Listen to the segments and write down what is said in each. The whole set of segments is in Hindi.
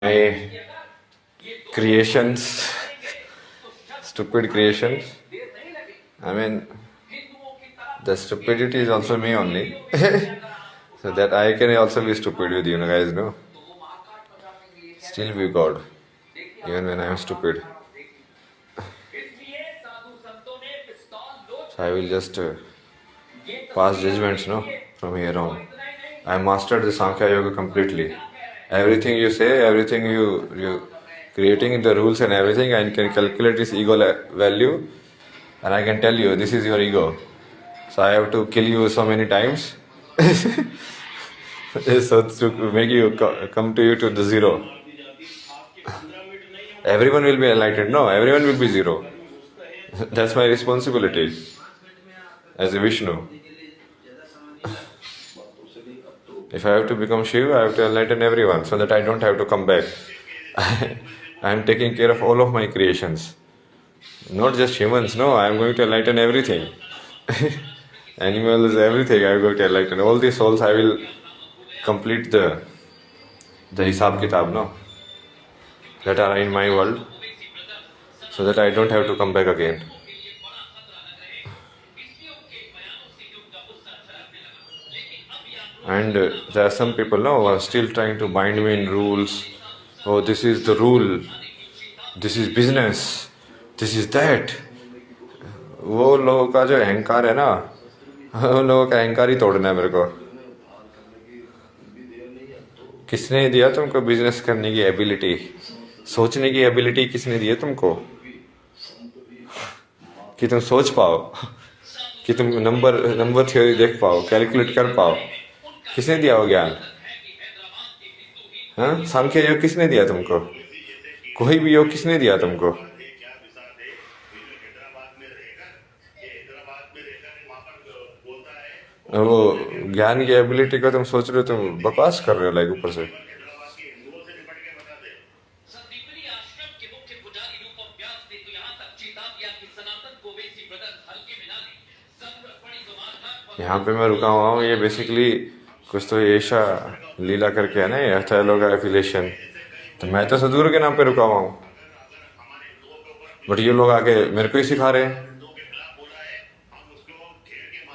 My creations, stupid creations. I mean, the stupidity is also me only. So that I can also be stupid with you guys, no? Still be God, even when I am stupid. So I will just pass judgments, no? From here on. I mastered the Sankhya Yoga completely. Everything you say, everything you creating the rules and everything, I can calculate this ego value, and I can tell you this is your ego. So I have to kill you so many times, so to make you come to you to the zero. Everyone will be enlightened. No, everyone will be zero. That's my responsibility as a Vishnu. If I have to become Shiva, I have to enlighten everyone so that I don't have to come back. I am taking care of all of my creations. Not just humans, no, I am going to enlighten everything. Animals, everything I am going to enlighten. All the souls I will complete the Hisab Kitab, no, that are in my world, so that I don't have to come back again. And there are some people now who are still trying to bind me in rules. Oh, this is the rule. This is business. This is that. वो लोगों का जो अहंकार है ना, उन लोगों का अहंकार ही तोड़ना है मेरे को. किसने दिया तुमको बिजनेस करने की एबिलिटी? सोचने की एबिलिटी किसने दी है तुमको? कि तुम सोच पाओ, कि तुम नंबर थ्योरी देख पाओ, कैलकुलेट कर पाओ. किसने दिया वो ज्ञान? हाँ, सांख्य योग किसने दिया तुमको? कोई भी योग किसने दिया तुमको? वो ज्ञान की एबिलिटी को तुम सोच रहे हो, तुम बकवास कर रहे हो लाइक ऊपर से. यहाँ पे मैं रुका हुआ हूँ. ये बेसिकली कुछ तो ऐसा लीला करके है ना, ये हथेलों का एफिलेशन. तो मैं तो सदगुरु के नाम पे रुका हुआ हूँ, बट ये लोग आके मेरे को ही सिखा रहे हैं.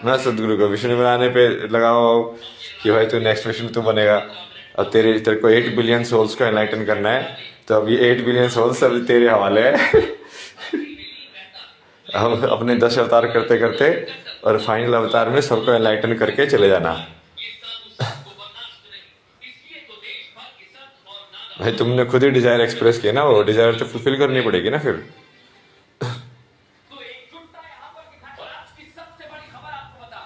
मैं सदगुरु को विष्णु बनाने पे लगा हुआ हूँ कि भाई तू नेक्स्ट विष्णु तू बनेगा. अब तेरे को 8 बिलियन सोल्स को एनलाइटन करना है, तो अब ये 8 बिलियन सोल्स अब तेरे हवाले है. हम अपने 10 अवतार करते करते और फाइनल अवतार में सबको एनलाइटन करके चले जाना. भाई तुमने खुद ही डिजायर एक्सप्रेस किया ना, वो डिजायर तो फुलफिल करनी पड़ेगी ना फिर.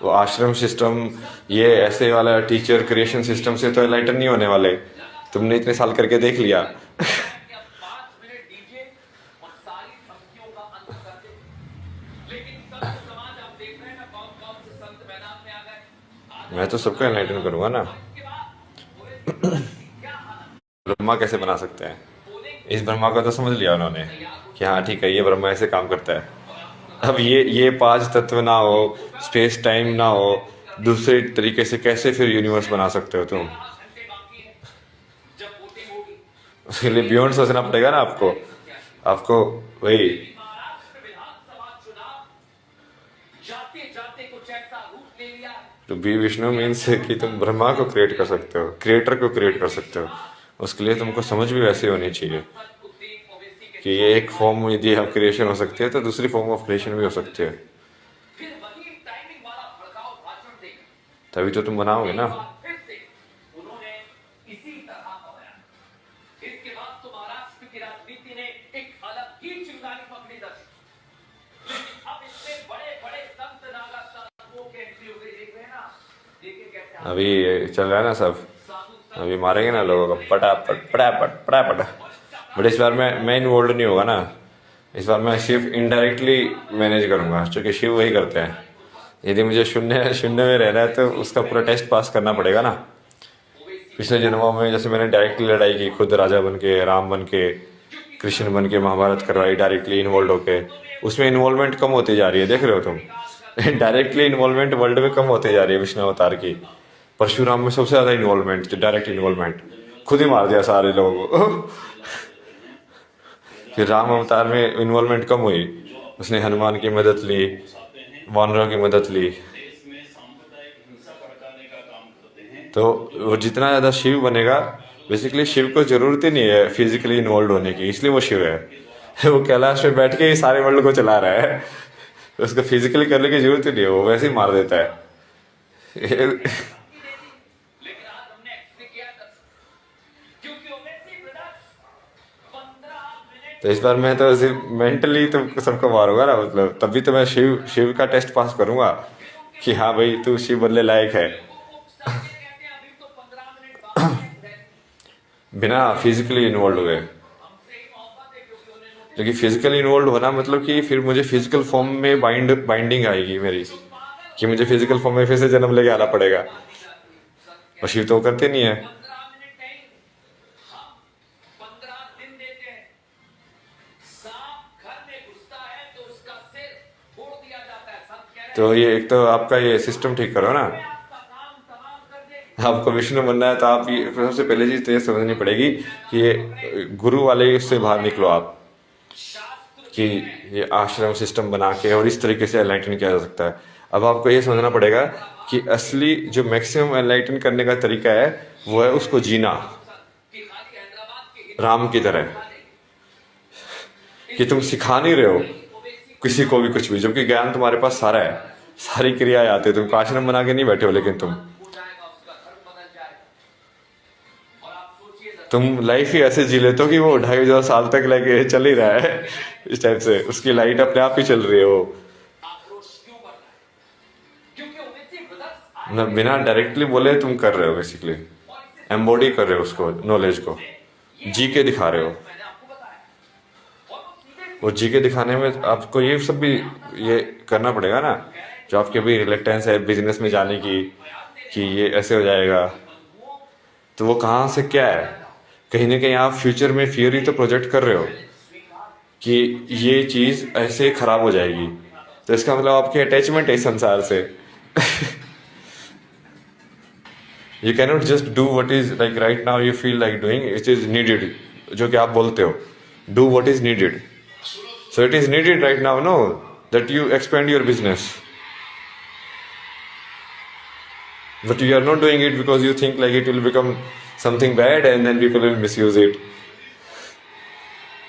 वो आश्रम सिस्टम, ये ऐसे वाला टीचर क्रिएशन सिस्टम से तो एनलाइटन नहीं होने वाले. तुमने इतने साल करके देख लिया. मैं तो सबको एनलाइटन करूंगा ना. ब्रह्मा कैसे बना सकते हैं? इस ब्रह्मा को तो समझ लिया उन्होंने कि हाँ ठीक है, ये ब्रह्मा ऐसे काम करता है. अब ये 5 तत्व ना हो, स्पेस टाइम ना हो, दूसरे तरीके से कैसे फिर यूनिवर्स बना सकते हो तुम? उसके लिए बियॉन्ड सोचना पड़ेगा ना आपको वही. तो बी विष्णु मीन्स कि तुम ब्रह्मा को क्रिएट कर सकते हो, क्रिएटर को क्रिएट कर सकते हो. उसके लिए तुमको समझ भी वैसे होनी चाहिए कि ये एक फॉर्म यदि हम क्रिएशन हो सकती है तो दूसरी फॉर्म ऑफ क्रिएशन भी हो सकती है. तभी तो तुम बनाओगे ना. अभी चल रहा है ना सब, अभी मारेंगे ना लोगों को पटापट. बट इस बार मैं इन्वॉल्व नहीं होगा ना. इस बार मैं सिर्फ इनडायरेक्टली मैनेज करूंगा, क्योंकि शिव वही करते हैं. यदि मुझे शून्य में रहना है तो उसका पूरा टेस्ट पास करना पड़ेगा ना. पिछले जन्मों में जैसे मैंने डायरेक्टली लड़ाई की, खुद राजा बन के, राम बन के, कृष्ण बन के महाभारत करवाई डायरेक्टली इन्वॉल्व होके, उसमें इन्वॉल्वमेंट कम होती जा रही है. देख रहे हो तुम, डायरेक्टली इन्वॉल्वमेंट वर्ल्ड में कम होती जा रही है विष्णु अवतार की. परशुराम में सबसे ज्यादा इन्वॉल्वमेंट, डायरेक्ट इन्वॉल्वमेंट. खुद ही मार दिया सारे लोगों को। फिर राम अवतार में इन्वॉल्वमेंट कम हुई, उसने हनुमान की मदद ली, वानरों की मदद ली। तो वो जितना ज़्यादा शिव बनेगा, बेसिकली शिव को जरूरत ही नहीं है फिजिकली इन्वॉल्व होने की, इसलिए वो शिव है। वो कैलाश में बैठ के ही सारे वर्ल्ड को चला रहा है, तो उसको फिजिकली करने की जरूरत ही नहीं है, वो वैसे ही मार देता है। तो इस बार मैं तो सिर्फ मेंटली तो सबको मारूंगा ना, मतलब तभी तो मैं शिव शिव का टेस्ट पास करूंगा कि हाँ भाई तू शिव बनने लायक है। बिना फिजिकली इन्वॉल्व हुए, क्योंकि फिजिकली इन्वॉल्व होना मतलब कि फिर मुझे फिजिकल फॉर्म में बाइंडिंग आएगी मेरी, कि मुझे फिजिकल फॉर्म में फिर से जन्म लेके आना पड़ेगा, और शिव तो करते नहीं है। तो ये एक तो आपका ये सिस्टम ठीक करो ना। आपको विष्णु बनना है तो आप ये सबसे पहले चीज तो ये समझनी पड़ेगी कि ये गुरु वाले उससे बाहर निकलो आप, कि ये आश्रम सिस्टम बना के और इस तरीके से एनलाइटन किया जा सकता है। अब आपको ये समझना पड़ेगा कि असली जो मैक्सिमम एनलाइटन करने का तरीका है वो है उसको जीना राम की तरह, कि तुम सिखा नहीं रहे हो किसी को भी कुछ भी, जबकि ज्ञान तुम्हारे पास सारा है, सारी क्रियाएं आती है, तुम आश्रम बना के नहीं बैठे हो, लेकिन तुम लाइफ ही ऐसे जी लेते हो कि वो 2,500 साल तक लेके चल ही रहा है इस टाइप से, उसकी लाइट अपने आप ही चल रही है वो, मतलब बिना डायरेक्टली बोले तुम कर रहे हो, बेसिकली एम्बॉडी कर रहे हो उसको, नॉलेज को जी के दिखा रहे हो। वो जी के दिखाने में आपको ये सब भी ये करना पड़ेगा ना, जो आपके भी रिलेक्टेंस है बिजनेस में जाने की, कि ये ऐसे हो जाएगा, तो वो कहाँ से क्या है, कहीं ना कहीं आप फ्यूचर में फियर ही तो प्रोजेक्ट कर रहे हो कि ये चीज ऐसे खराब हो जाएगी, तो इसका मतलब आपकी अटैचमेंट है इस संसार से। You cannot just do what is like right now you feel like doing, it is needed, जो कि आप बोलते हो do what is needed, so it is needed right now, no, that you expand your business, but you are not doing it because you think like it will become something bad and then people will misuse it.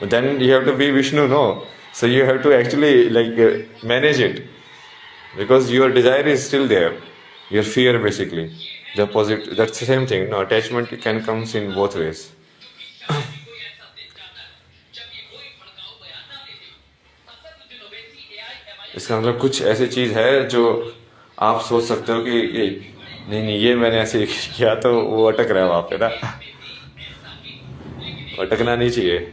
But then you have to be Vishnu, no, so you have to actually like manage it, because your desire is still there, your fear basically the opposite, that's the same thing, no, attachment can comes in both ways. इसका मतलब कुछ ऐसी चीज है जो आप सोच सकते हो कि ये नहीं नहीं ये मैंने ऐसे किया, तो वो अटक रहा है वहां पे ना, अटकना नहीं चाहिए।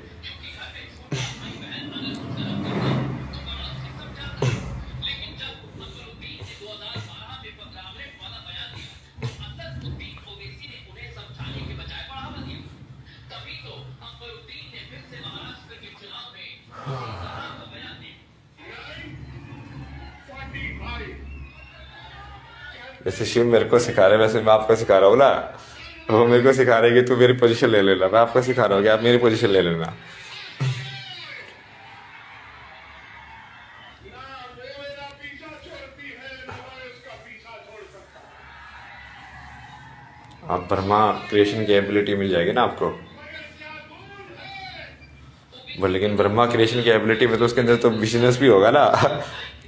जैसे शिव मेरे को सिखा रहे वैसे मैं आपको सिखा रहा हूँ ना, वो मेरे को सिखा रहे कि तू मेरी पोजीशन ले लेना, मैं आपको सिखा रहा हूँ कि आप मेरी पोजीशन ले लेना। आप ब्रह्मा क्रिएशन की एबिलिटी मिल जाएगी ना आपको, लेकिन ब्रह्मा क्रिएशन की एबिलिटी में तो उसके अंदर तो बिजनेस भी होगा ना,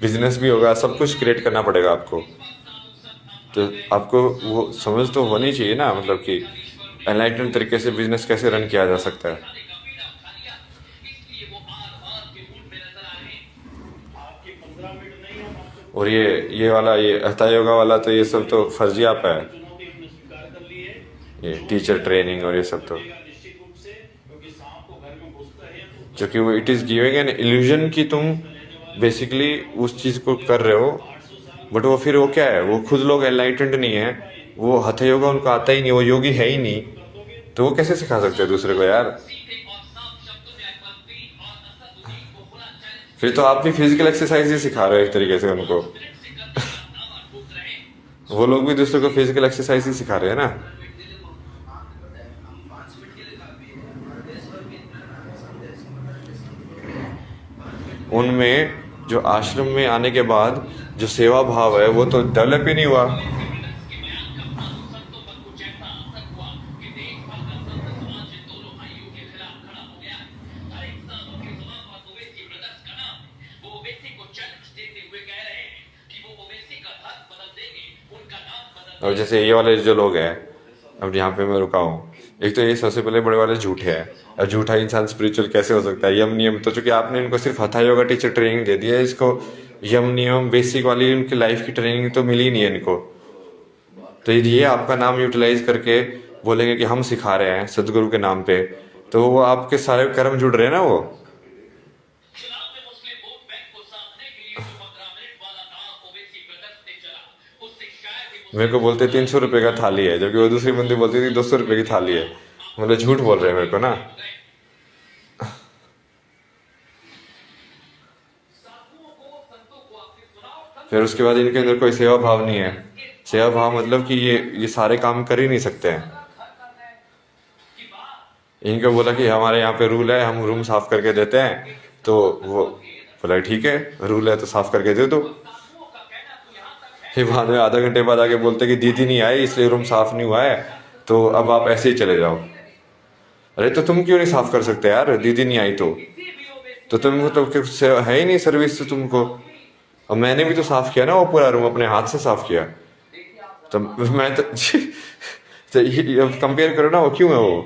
बिजनेस भी होगा, सब कुछ क्रिएट करना पड़ेगा आपको, तो आपको वो समझ तो होनी चाहिए ना, मतलब कि एनलाइटन तरीके से बिजनेस कैसे रन किया जा सकता है। और ये वाला ये हठा योगा वाला तो ये सब तो फर्जियाप है, ये टीचर ट्रेनिंग और ये सब तो, क्योंकि वो it is giving an illusion कि तुम बेसिकली उस चीज को कर रहे हो, बट वो फिर वो क्या है, वो खुद लोग एनलाइटेंड नहीं है, वो हठ योगा उनको आता ही नहीं, वो योगी है ही नहीं, तो वो कैसे सिखा सकते हैं दूसरे को यार। फिर तो आप भी फिजिकल एक्सरसाइज ही सिखा रहे हो एक तरीके से उनको। वो लोग भी दूसरे को फिजिकल एक्सरसाइज ही सिखा रहे हैं ना। उनमें जो आश्रम में आने के बाद जो सेवा भाव है वो तो डेवलप ही नहीं हुआ। और जैसे ये वाले जो लोग हैं, अब यहाँ पे मैं रुका हूँ, एक तो ये सबसे पहले बड़े वाले झूठे हैं। अब झूठा इंसान स्पिरिचुअल कैसे हो सकता है? यम नियम तो चूंकि आपने इनको सिर्फ हथा योगा टीचर ट्रेनिंग दे दी है, इसको यम नियम बेसिक वाली उनकी लाइफ की ट्रेनिंग तो मिली नहीं है इनको। तो ये आपका नाम यूटिलाइज करके बोलेंगे कि हम सिखा रहे हैं सदगुरु के नाम पे, तो वो आपके सारे कर्म जुड़ रहे हैं ना। वो मेरे को बोलते 300 रुपये का थाली है, जबकि वो दूसरी बंदी बोलती थी 200 रुपये की थाली है। मतलब झूठ बोल रहे हैं मेरे को ना। फिर उसके बाद इनके अंदर कोई सेवा भाव नहीं है। सेवा भाव मतलब कि ये सारे काम कर ही नहीं सकते हैं। इनको बोला कि हमारे यहाँ पे रूल है, हम रूम साफ करके देते हैं, तो वो बोला ठीक है रूल है तो साफ करके दे दो। फिर बाद में आधा घंटे बाद आके बोलते कि दीदी नहीं आई इसलिए रूम साफ नहीं हुआ है, तो अब आप ऐसे ही चले जाओ। अरे तो तुम क्यों नहीं साफ कर सकते यार? दीदी नहीं आई तो तुमको तो है ही नहीं सर्विस तो तुमको। और मैंने भी तो साफ किया ना वो पूरा रूम, अपने हाथ से साफ किया। तो मैं तो कंपेयर करो ना, वो क्यों है वो?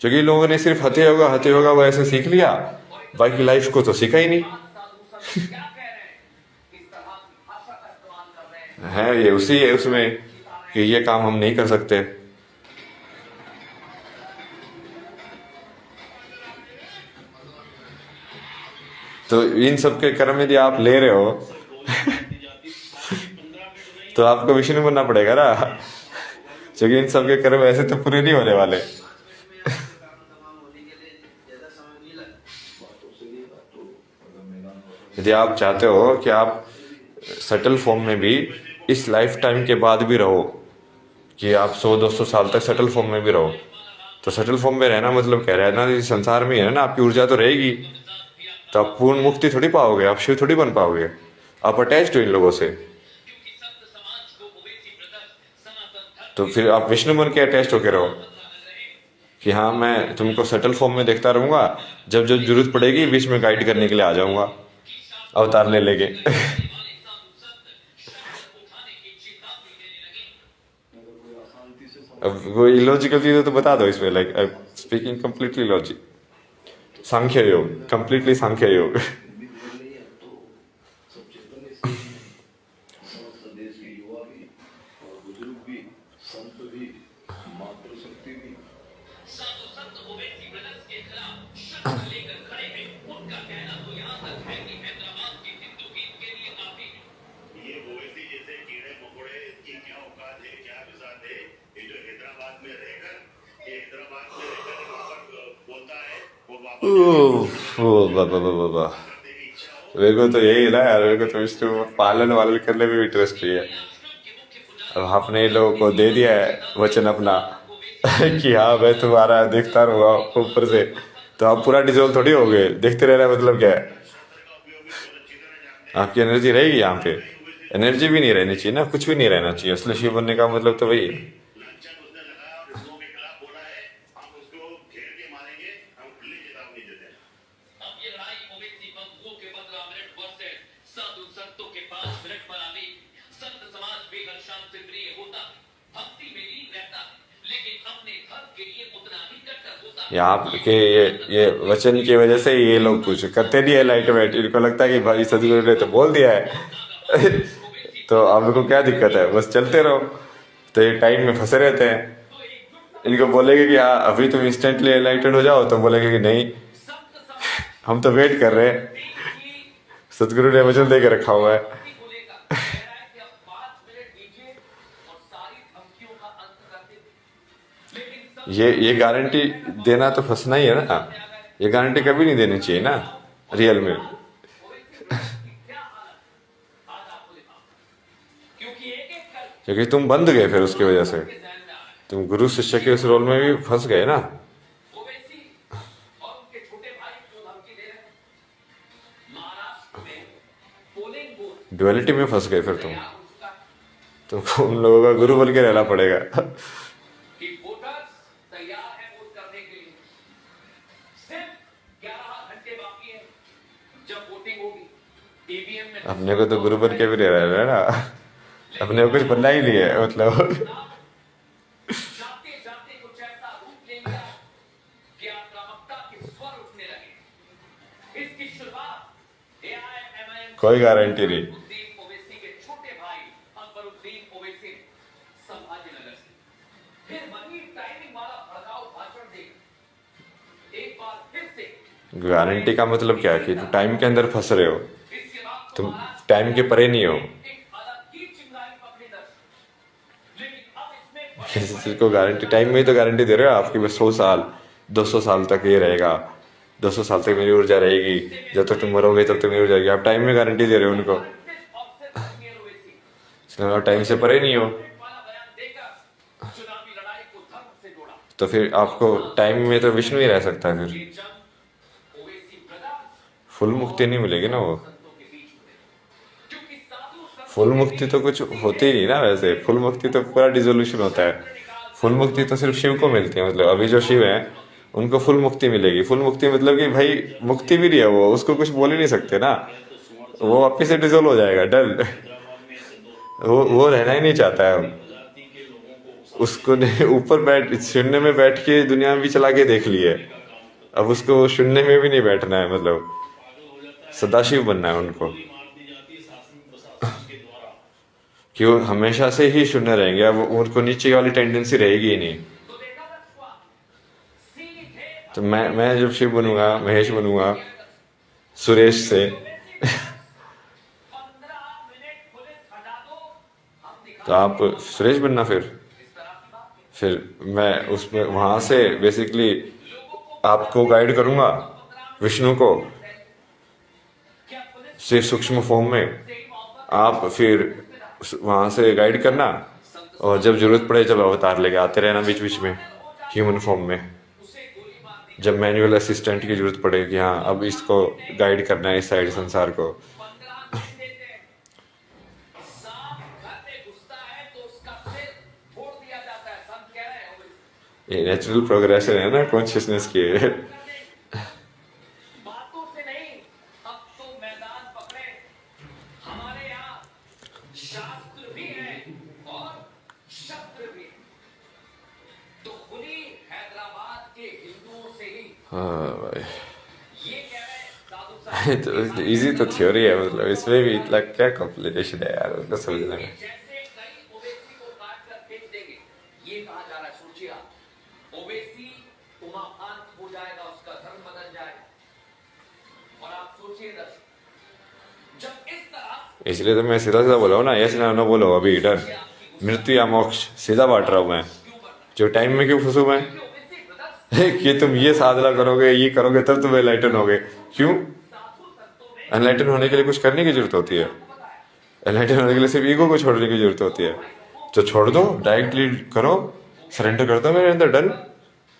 क्योंकि लोगों ने सिर्फ हथे होगा वो ऐसे सीख लिया, बाकी लाइफ को तो सीखा ही नहीं है। ये उसी है उसमें कि ये काम हम नहीं कर सकते। तो इन सब के कर्म यदि आप ले रहे हो तो आपको विष्णु बनना पड़ेगा ना, क्योंकि इन सब के कर्म ऐसे तो पूरे नहीं होने वाले। यदि आप चाहते हो कि आप सटल फॉर्म में भी इस लाइफ टाइम के बाद भी रहो, कि आप 100-200 साल तक सटल फॉर्म में भी रहो, तो सटल फॉर्म में रहना मतलब क्या रहना? इस संसार में ही है ना, आपकी ऊर्जा तो रहेगी, तो आप पूर्ण मुक्ति थोड़ी पाओगे, आप शिव थोड़ी बन पाओगे। आप अटैच्ड हो इन लोगों से, तो फिर आप विष्णु बन के अटैच्ड होके रहो कि हाँ मैं तुमको सटल फॉर्म में देखता रहूंगा, जब जब जरूरत पड़ेगी बीच में गाइड करने के लिए आ जाऊंगा अवतार ले लेके। अब वो इलॉजिकल चीजें तो बता दो इसमें, like I speaking completely logic. Sankhya Yoga, completely सांख्य योग। बाबा मेरे को तो यही ना यार, मेरे को तो विष्णु पालन वालन करने में भी इंटरेस्ट नहीं है। अब आपने इन लोगों को दे दिया है वचन अपना कि हाँ मैं तुम्हारा देखता रहूंगा ऊपर से, तो आप पूरा डिजोल्व थोड़ी हो गए। देखते रहना मतलब क्या है? आपकी एनर्जी रहेगी यहाँ पे, एनर्जी भी नहीं रहनी चाहिए ना, कुछ भी नहीं रहना चाहिए। असली शिव बनने का मतलब तो वही है। यहाँ के ये वचन की वजह से ये लोग कुछ करते नहीं है लाइट वेट। इनको लगता है कि भाई सदगुरु ने तो बोल दिया है तो अब इनको क्या दिक्कत है, बस चलते रहो। तो ये टाइम में फंसे रहते हैं। इनको बोलेंगे कि हाँ अभी तुम इंस्टेंटली एनलाइटेड हो जाओ, तो बोलेंगे कि नहीं हम तो वेट कर रहे हैं, सदगुरु ने वचन दे के रखा हुआ है। ये गारंटी देना तो फंसना ही है ना। ये गारंटी कभी नहीं देनी चाहिए ना रियल में। क्योंकि तुम बंध गए, फिर उसकी वजह से तुम गुरु शिष्य के उस रोल में भी फंस गए ना। डुअलिटी में फंस गए फिर तुमको उन लोगों का गुरु बन के रहना पड़ेगा। कि वोटर्स तैयार है वोट करने के लिए। सिर्फ 11 घंटे बाकी है जब वोटिंग होगी। ईवीएम में अपने को तो गुरु बन के भी रह रहा है ना, अपने को कुछ बनना ही नहीं है मतलब। जाते जाते कुछ ऐसा रूप ले लिया कि आक्रामकता के स्वर उठने लगे। इसकी शुरुआत एआईएमआईएम कोई गारंटी नहीं। अकबरुद्दीन ओवैसी के छोटे भाई अकबरुद्दीन ओवैसी संभाजीनगर से फिर वही टाइमिंग वाला भड़काऊ भाषण दे एक बार फिर से। गारंटी का मतलब क्या है कि तुम टाइम के अंदर फंस रहे हो, इसके बाद तुम टाइम के परे नहीं हो। एक अलग ही चिंगारी पकड़ी दर्ज। लेकिन अब इसमें किसी चीज को गारंटी, टाइम में ही तो गारंटी दे रहे हो आपकी बस 100 साल 200 साल तक ये रहेगा, 200 साल तक मेरी ऊर्जा रहेगी, जब तक तुम मरोगे तब तक मेरी ऊर्जा रहेगी। आप टाइम में गारंटी दे रहे हो उनको, इसलिए आप टाइम से परे नहीं हो। वाला बयान देकर चुनावी लड़ाई को धर्म से जोड़ा। तो फिर आपको टाइम में तो विष्णु ही रह सकता है, फिर ये जंग ओवैसी ब्रदर्स फुल मुक्ति नहीं मिलेगी ना वो। संतों के बीच हुए क्योंकि साधु संत फुल मुक्ति तो कुछ होती ही नहीं ना वैसे, फुल मुक्ति तो पूरा डिसोल्यूशन होता है। फुल मुक्ति तो सिर्फ शिव को मिलती है, मतलब अभी जो शिव है उनको फुल मुक्ति मिलेगी। फुल मुक्ति मतलब कि भाई मुक्ति भी नहीं है वो, उसको कुछ बोल ही नहीं सकते ना, वो वापिस से डिसोल्व हो जाएगा डल। वो रहना ही नहीं चाहता है, उसको ऊपर बैठ शून्य में बैठ के दुनिया में भी चला के देख लिए, अब उसको शून्य में भी नहीं बैठना है, मतलब सदाशिव बनना है उनको कि वो हमेशा से ही शून्य रहेंगे। अब उनको नीचे वाली टेंडेंसी रहेगी ही नहीं। तो देखा रखवा सीधे तो मैं जब शिव बनूंगा, महेश बनूंगा सुरेश से 15 मिनट पुलिस हटा दो हम दिखा तो आप सुरेश बनना, फिर इस तरह की बात है। फिर मैं उसमें वहां से बेसिकली आपको गाइड करूंगा विष्णु को क्या पुलिस सिर्फ सूक्ष्म फॉर्म में, से ही मोहब्बत आप फिर वहां से गाइड करना, और जब जरूरत पड़े जब अवतार लेके आते रहना बीच बीच में ह्यूमन फॉर्म में, उसे गोली मार दी। जब मैनुअल असिस्टेंट की जरूरत पड़े कि हाँ अब इसको गाइड करना है इस साइड संसार को। 15 दिन देते हैं। सांप घर में घुसता है तो उसका सिर फोड़ दिया जाता है। संत कह रहे हैं ओवैसी। ये नेचुरल प्रोग्रेशन है ना कॉन्शियसनेस की। बातों से नहीं, अब तो मैदान पकड़े। हमारे यहाँ शास्त्र भी है और शस्त्र भी। तो खुली हैदराबाद के हिंदुओं से ही हाँ भाई, ये कह रहे हैं साधु संत तो इजी तो थ्योरी है, मतलब इसमें भी इतना क्या कॉम्प्लिकेशन है यार उनको समझने में। जैसे कई ओवैसी को काट कर फेंक देंगे, ये कहा जा रहा है। सोचिए आप, ओवैसी उमाकांत हो जाएगा, उसका धर्म बदल जाएगा। और आप सोचिए दर्शक, जब इस तरह इसलिए तो मैं सीधा सीधा बोला हूँ ना, यस ना नो बोलो अभी डर, मृत्यु या मोक्ष सीधा बांट रहा हूँ मैं। क्यों बढ़ना जो टाइम में क्यों फंसू मैं है? ओवैसी ब्रदर्स कि तुम ये साधना करोगे ये करोगे तब तुम एनलाइटन होगे। क्यों? साधु संतों ने एनलाइटन होने के लिए कुछ करने की जरूरत होती है, एनलाइटन होने के लिए सिर्फ ईगो को छोड़ने की जरूरत होती है। तो छोड़ दो, डायरेक्टली करो, सरेंडर कर दो मेरे अंदर, डन।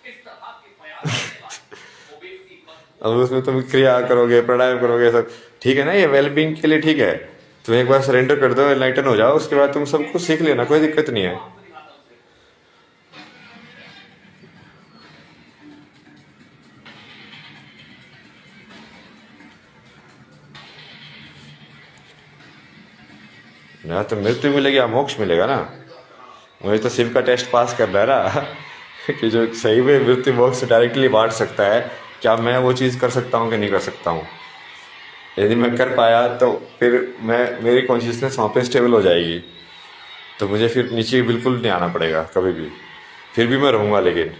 इस तरह के प्रयास करने वाले ओवैसी मत अब उसमें तुम क्रिया करोगे, प्राणायाम करोगे, सब ठीक है ना, ये वेलबींग के लिए ठीक है। तुम एक बार सरेंडर कर दो, एनलाइटन हो जाओ, उसके बाद तुम सब कुछ सीख लेना, कोई दिक्कत नहीं है। दिखाता हूं उसे। ना तो मृत्यु मिलेगी या मोक्ष मिलेगा ना, मुझे तो शिव का टेस्ट पास करना है ना कि जो सही में मृत्यु मोक्ष डायरेक्टली बांट सकता है, क्या मैं वो चीज़ कर सकता हूँ कि नहीं कर सकता हूँ। यदि मैं कर पाया तो फिर मेरी कॉन्शियसनेस वहाँ पे स्टेबल हो जाएगी, तो मुझे फिर नीचे बिल्कुल नहीं आना पड़ेगा कभी भी, फिर भी मैं रहूँगा लेकिन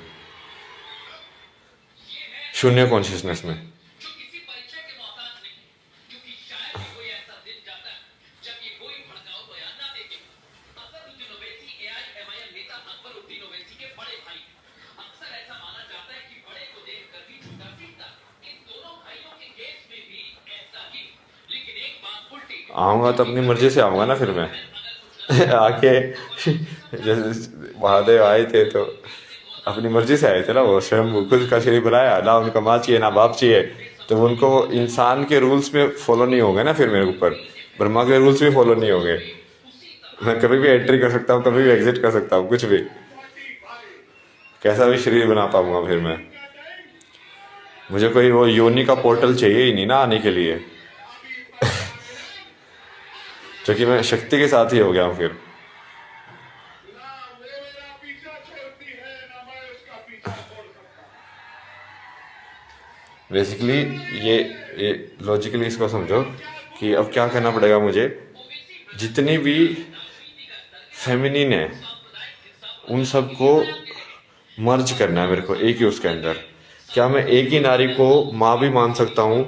शून्य कॉन्शियसनेस में। जो किसी परिचय के मोहताज नहीं, क्योंकि शायद ही कोई ऐसा दिन जाता है जब ये कोई भड़काऊ बयान ना देते। अकबरुद्दीन ओवैसी एआईएमआईएम नेता अकबरुद्दीन ओवैसी के बड़े भाई। अक्सर ऐसा माना जाता है कि बड़े को देखकर भी छोटा सीखता। इन दोनों भाइयों के केस में भी ऐसा ही। लेकिन एक बात उल्टी, आऊँगा तो अपनी मर्जी से आऊँगा ना फिर मैं आके जैसे महादेव आए थे तो अपनी मर्जी से आए थे ना, वो स्वयं खुद का शरीर बनाया ना, उनका माँ चाहिए ना बाप चाहिए, तो उनको इंसान के रूल्स में फॉलो नहीं होंगे ना फिर मेरे ऊपर, ब्रह्मा के रूल्स भी फॉलो नहीं होंगे। मैं कभी भी एंट्री कर सकता हूँ, कभी भी एग्जिट कर सकता हूँ, कुछ भी, कैसा भी शरीर बना पाऊंगा फिर मैं। मुझे कोई वो योनि का पोर्टल चाहिए ही नहीं ना आने के लिए, क्योंकि मैं शक्ति के साथ ही हो गया हूँ फिर। बेसिकली ये लॉजिकली इसको समझो कि अब क्या करना पड़ेगा मुझे, जितनी भी फेमिनिन है उन सबको मर्ज करना है मेरे को एक ही उसके अंदर। क्या मैं एक ही नारी को माँ भी मान सकता हूँ,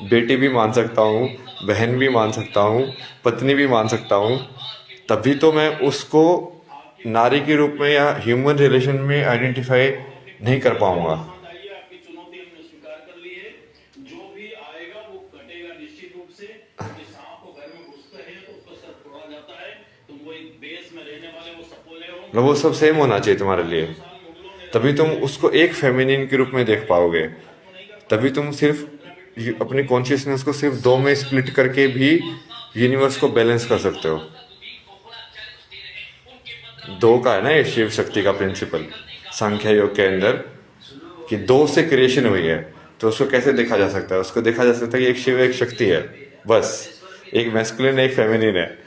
बेटी भी मान सकता हूँ, बहन भी मान सकता हूँ, पत्नी भी मान सकता हूँ, तभी तो मैं उसको नारी के रूप में या ह्यूमन रिलेशन में आइडेंटिफाई नहीं कर पाऊंगा। आइए, आपकी चुनौती हमने स्वीकार कर ली है। जो भी आएगा वो कटेगा निश्चित रूप से, क्योंकि सांप को घर में घुसता है तो उसका सर फोड़ा जाता है। तुम वो एक बेस में रहने वाले वो सपोले हो, मतलब वो सब सेम होना चाहिए तुम्हारे लिए, तभी तुम उसको एक फेमिनिन के रूप में देख पाओगे। तभी तुम सिर्फ अपनी कॉन्शियसनेस को सिर्फ दो में स्प्लिट करके भी यूनिवर्स को बैलेंस कर सकते हो। दो का है ना ये शिव शक्ति का प्रिंसिपल सांख्य योग के अंदर, कि दो से क्रिएशन हुई है। तो उसको कैसे देखा जा सकता है? उसको देखा जा सकता है कि एक शिव एक शक्ति है, बस, एक मैस्कुलिन एक फेमिनिन है।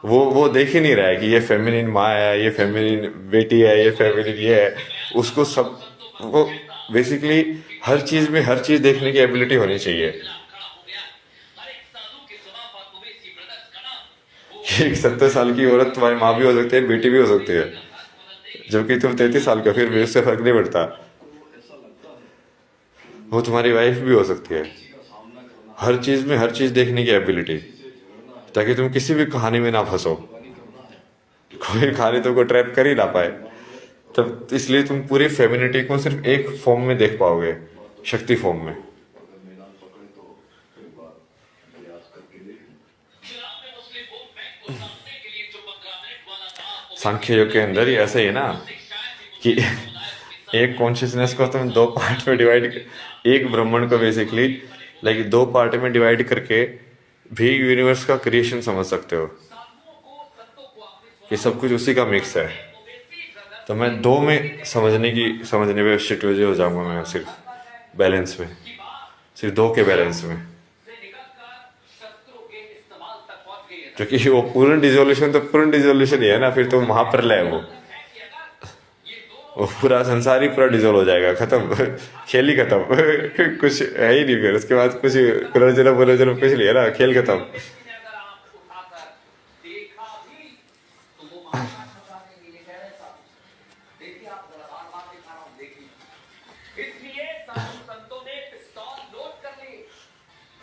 वो देख ही नहीं रहा है कि ये फेमिनिन माँ है, ये फेमिनिन बेटी है, ये फेमिनिन ये है। उसको सब वो बेसिकली हर चीज में हर चीज देखने की एबिलिटी होनी चाहिए। एक 70 साल की औरत तुम्हारी माँ भी हो सकती है, बेटी भी हो सकती है, जबकि तुम 33 साल का, फिर भी उससे फर्क नहीं पड़ता, वो तुम्हारी वाइफ भी हो सकती है। हर चीज में हर चीज देखने की एबिलिटी, ताकि तुम किसी भी कहानी में ना फंसो, कोई कहानी तुमको ट्रैप कर ही ना पाए। तब इसलिए तुम पूरी फेमिनिटी को सिर्फ एक फॉर्म में देख पाओगे, शक्ति फॉर्म में। सांख्य योग के अंदर ही ऐसा ही है ना कि एक कॉन्शियसनेस को तुम दो पार्ट में डिवाइड, एक ब्रह्मांड को बेसिकली लाइक दो पार्ट में डिवाइड करके भी यूनिवर्स का क्रिएशन समझ सकते हो, कि सब कुछ उसी का मिक्स है। तो मैं दो में समझने में शिटवेज हो जाऊंगा मैं, सिर्फ बैलेंस में, सिर्फ दो के बैलेंस में। क्योंकि वो पूर्ण डिजोल्यूशन तो पूर्ण डिजोल्यूशन ही है ना, फिर तो महाप्रलय है वो पूरा संसार ही पूरा डिजोल्व हो जाएगा, खत्म, खेल ही खत्म। कुछ है ही नहीं फिर उसके बाद, कुछ पुनर्जन्म कुछ नहीं है ना, खेल खत्म।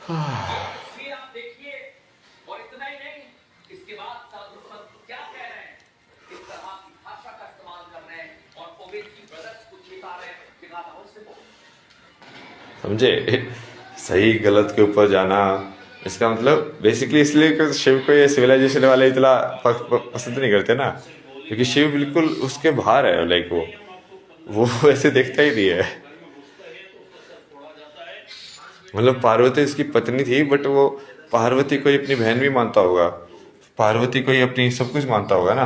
फिर आप देखिए, और इतना ही नहीं, इसके बाद साधु संत क्या कह रहे हैं, इस तरह की भाषा का इस्तेमाल कर रहे हैं और ओवेसी ब्रदर्स को चिता रहे हैं बिना से बोल। समझे? सही गलत के ऊपर जाना, इसका मतलब बेसिकली इसलिए कि शिव को ये सिविलाइजेशन वाले इतना पसंद नहीं करते ना, क्योंकि शिव बिल्कुल उसके बाहर है, लाइक वो ऐसे देखता ही नहीं है। मतलब पार्वती उसकी पत्नी थी, बट वो पार्वती को ही अपनी बहन भी मानता होगा, पार्वती को ही अपनी सब कुछ मानता होगा ना,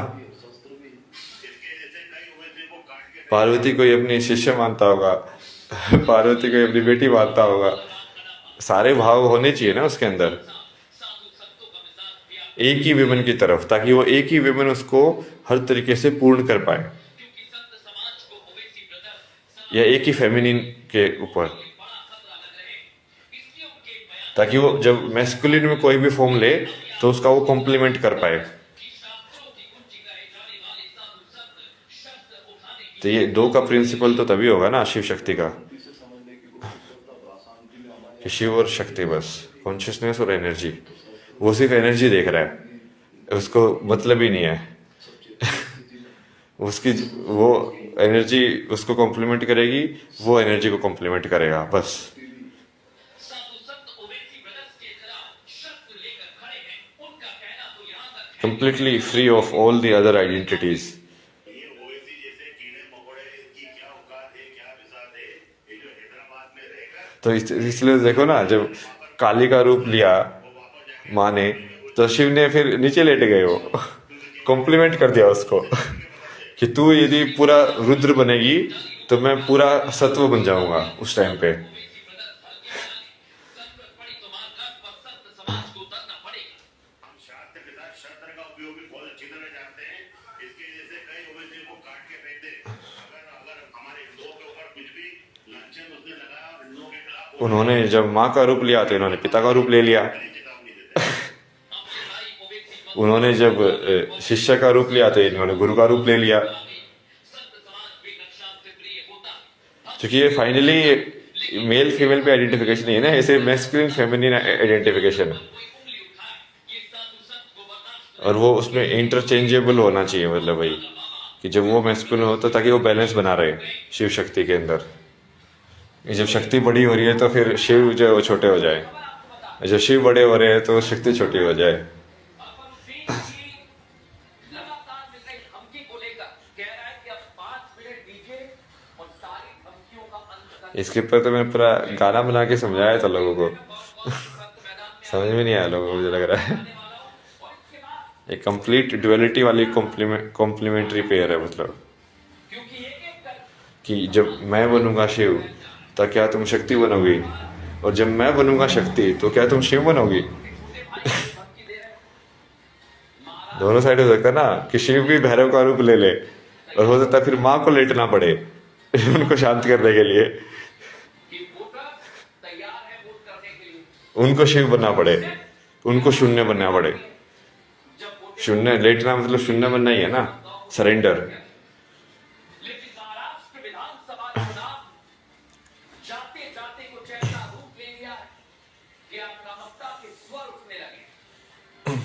पार्वती को ही अपनी शिष्य मानता होगा, पार्वती को ही अपनी बेटी मानता होगा। सारे भाव होने चाहिए ना उसके अंदर, एक ही विमन की तरफ, ताकि वो एक ही विमन उसको हर तरीके से पूर्ण कर पाए, या एक ही फेमिनिन के ऊपर, ताकि वो जब मैस्कुलिन में कोई भी फॉर्म ले तो उसका वो कॉम्प्लीमेंट कर पाए। तो ये दो का प्रिंसिपल तो तभी होगा ना शिव शक्ति का, कि शिव और शक्ति, बस कॉन्शियसनेस और एनर्जी। वो सिर्फ एनर्जी देख रहा है, उसको मतलब ही नहीं है। उसकी वो एनर्जी उसको कॉम्प्लीमेंट करेगी, वो एनर्जी को कॉम्प्लीमेंट करेगा, बस। Completely free of all the other identities. तो इसलिए देखो ना, जब काली का रूप लिया माँ ने, तो शिव ने फिर नीचे लेट गए, वो कॉम्प्लीमेंट कर दिया उसको कि तू यदि पूरा रुद्र बनेगी तो मैं पूरा सत्व बन जाऊंगा उस टाइम पे। हम शास्त्र के साथ शस्त्र का उपयोग भी बहुत अच्छी तरह जानते हैं। इसके जैसे कई ओवैसी को काट के फेंक दे, अगर हमारे हिंदुओं के ऊपर कुछ भी लांछन उसने लगाया और हिंदुओं के खिलाफ उन्होंने जब माँ का रूप लिया तो इन्होंने पिता का रूप ले लिया। चेतावनी देते हैं। उन्होंने जब शिष्य का रूप लिया तो इन्होंने गुरु का रूप ले लिया। क्योंकि ये फाइनली मेल फीमेल पे आइडेंटिफिकेशन नहीं है ना, ऐसे मैस्कुलिन फेमिनिन आइडेंटिफिकेशन है, और वो उसमें इंटरचेंजेबल होना चाहिए। मतलब वही कि जब वो मैस्कुलिन हो तो ताकि वो बैलेंस बना रहे शिव शक्ति के अंदर। जब शक्ति बड़ी हो रही है तो फिर शिव जो है वो छोटे हो जाए, जब शिव बड़े हो रहे हैं तो शक्ति छोटी हो जाए। लगातार मिल रही धमकी को लेकर कह रहा है कि अब 5 मिनट दीजिए और सारी धमकियों का अंत कर इसके ऊपर तो मैं पूरा गाना बना के समझाया था लोगों को, समझ में नहीं आया लोगों को, मुझे लग रहा है एक कंप्लीट ड्युअलिटी वाली कॉम्प्लीमेंट्री पेयर है। मतलब कि जब मैं बनूंगा शिव तो क्या तुम शक्ति बनोगी, और जब मैं बनूंगा शक्ति तो क्या तुम शिव बनोगी। दोनों साइड हो सकता है ना कि शिव भी भैरव का रूप ले ले, और हो सकता है फिर माँ को लेटना पड़े उनको शांत करने के लिए, तैयार है वोट करने के लिए। उनको शिव बनना पड़े, उनको शून्य बनना पड़े। शून्य लेटना मतलब शून्य बनना ही है ना, सरेंडर। लेकिन महाराष्ट्र विधानसभा चुनाव जाते जाते कुछ ऐसा रूप ले लिया है कि आक्रामकता के स्वर उठने लगे।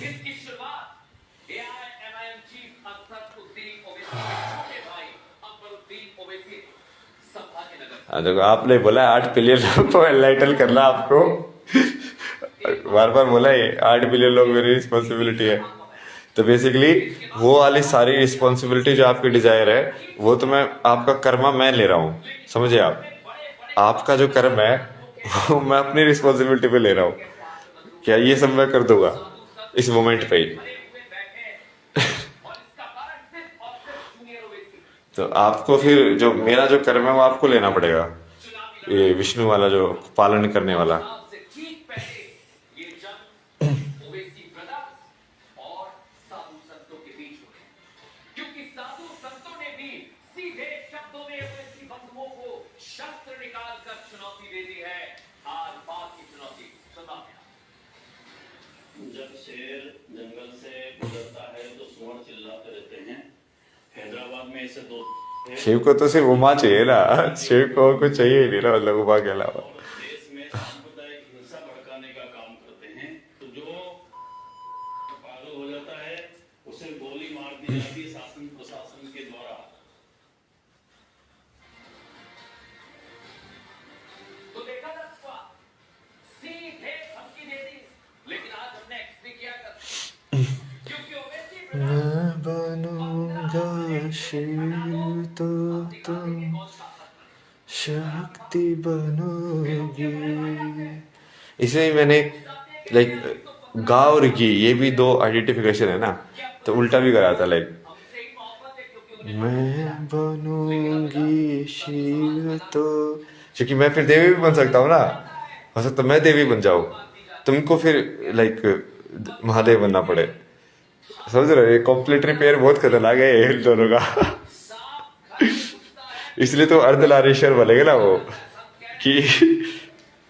इसकी शुरुआत एआईएमआईएम चीफ असदुद्दीन ओवैसी के छोटे भाई अकबरुद्दीन ओवैसी सौभाग्यनगर। देखो आपने बोला 8 बिलियन लोग को एनलाइटन करना, आपको बार बार बोला है 8 बिलियन लोग मेरी रिस्पॉन्सिबिलिटी है। तो बेसिकली वो वाली सारी रिस्पॉन्सिबिलिटी जो आपकी डिजायर है वो तो मैं आपका कर्मा मैं ले रहा हूँ, समझे आप। आपका जो कर्म है वो मैं अपनी रिस्पॉन्सिबिलिटी पे ले रहा हूँ। क्या ये सब मैं कर दूंगा इस मोमेंट पे ही। तो आपको फिर जो मेरा जो कर्म है वो आपको लेना पड़ेगा, ये विष्णु वाला जो पालन करने वाला। से ठीक पहले ये जंग ओवैसी ब्रदर्स और साधु संतों के बीच हुई, क्योंकि साधु संतों ने भी सीधे शब्दों में ओवैसी बंधुओं को शस्त्र निकालकर चुनौती दे दी है। आज बात की चुनौती सुना। जब शेर जंगल से गुजरता है तो सुअर चिल्लाते रहते हैं। हैदराबाद में ऐसे 2 शिव को तो सिर्फ उमा चाहिए ना, शिव को कुछ चाहिए ही नहीं ना, मतलब उमा के अलावा। देश में सांप्रदायिक हिंसा भड़काने का काम करते हैं। तो जो पागल हो जाता है उसे गोली मार दी जाती है शासन प्रशासन के द्वारा। तो देखा ना स्वाद, सीधे धमकी दे दी। लेकिन आज हमने एक्सपी किया कर, क्योंकि ओवैसी मैं बनूंगा शिव तो तुम शक्ति बनोगी। इसमें मैंने लाइक गा और गी ये भी 2 आइडेंटिफिकेशन है ना, तो उल्टा भी करा था। लाइक मैं बनूंगी शिव तो, क्योंकि मैं फिर देवी भी बन सकता हूँ ना, हो सकता मैं देवी बन जाऊँ, तुमको फिर लाइक महादेव बनना पड़े। समझ रहे हो, ये कॉम्प्लीमेंट्री पेयर बहुत खतरनाक है इन दोनों का। इसलिए तो अर्धनारीश्वर बनेगा ना वो, कि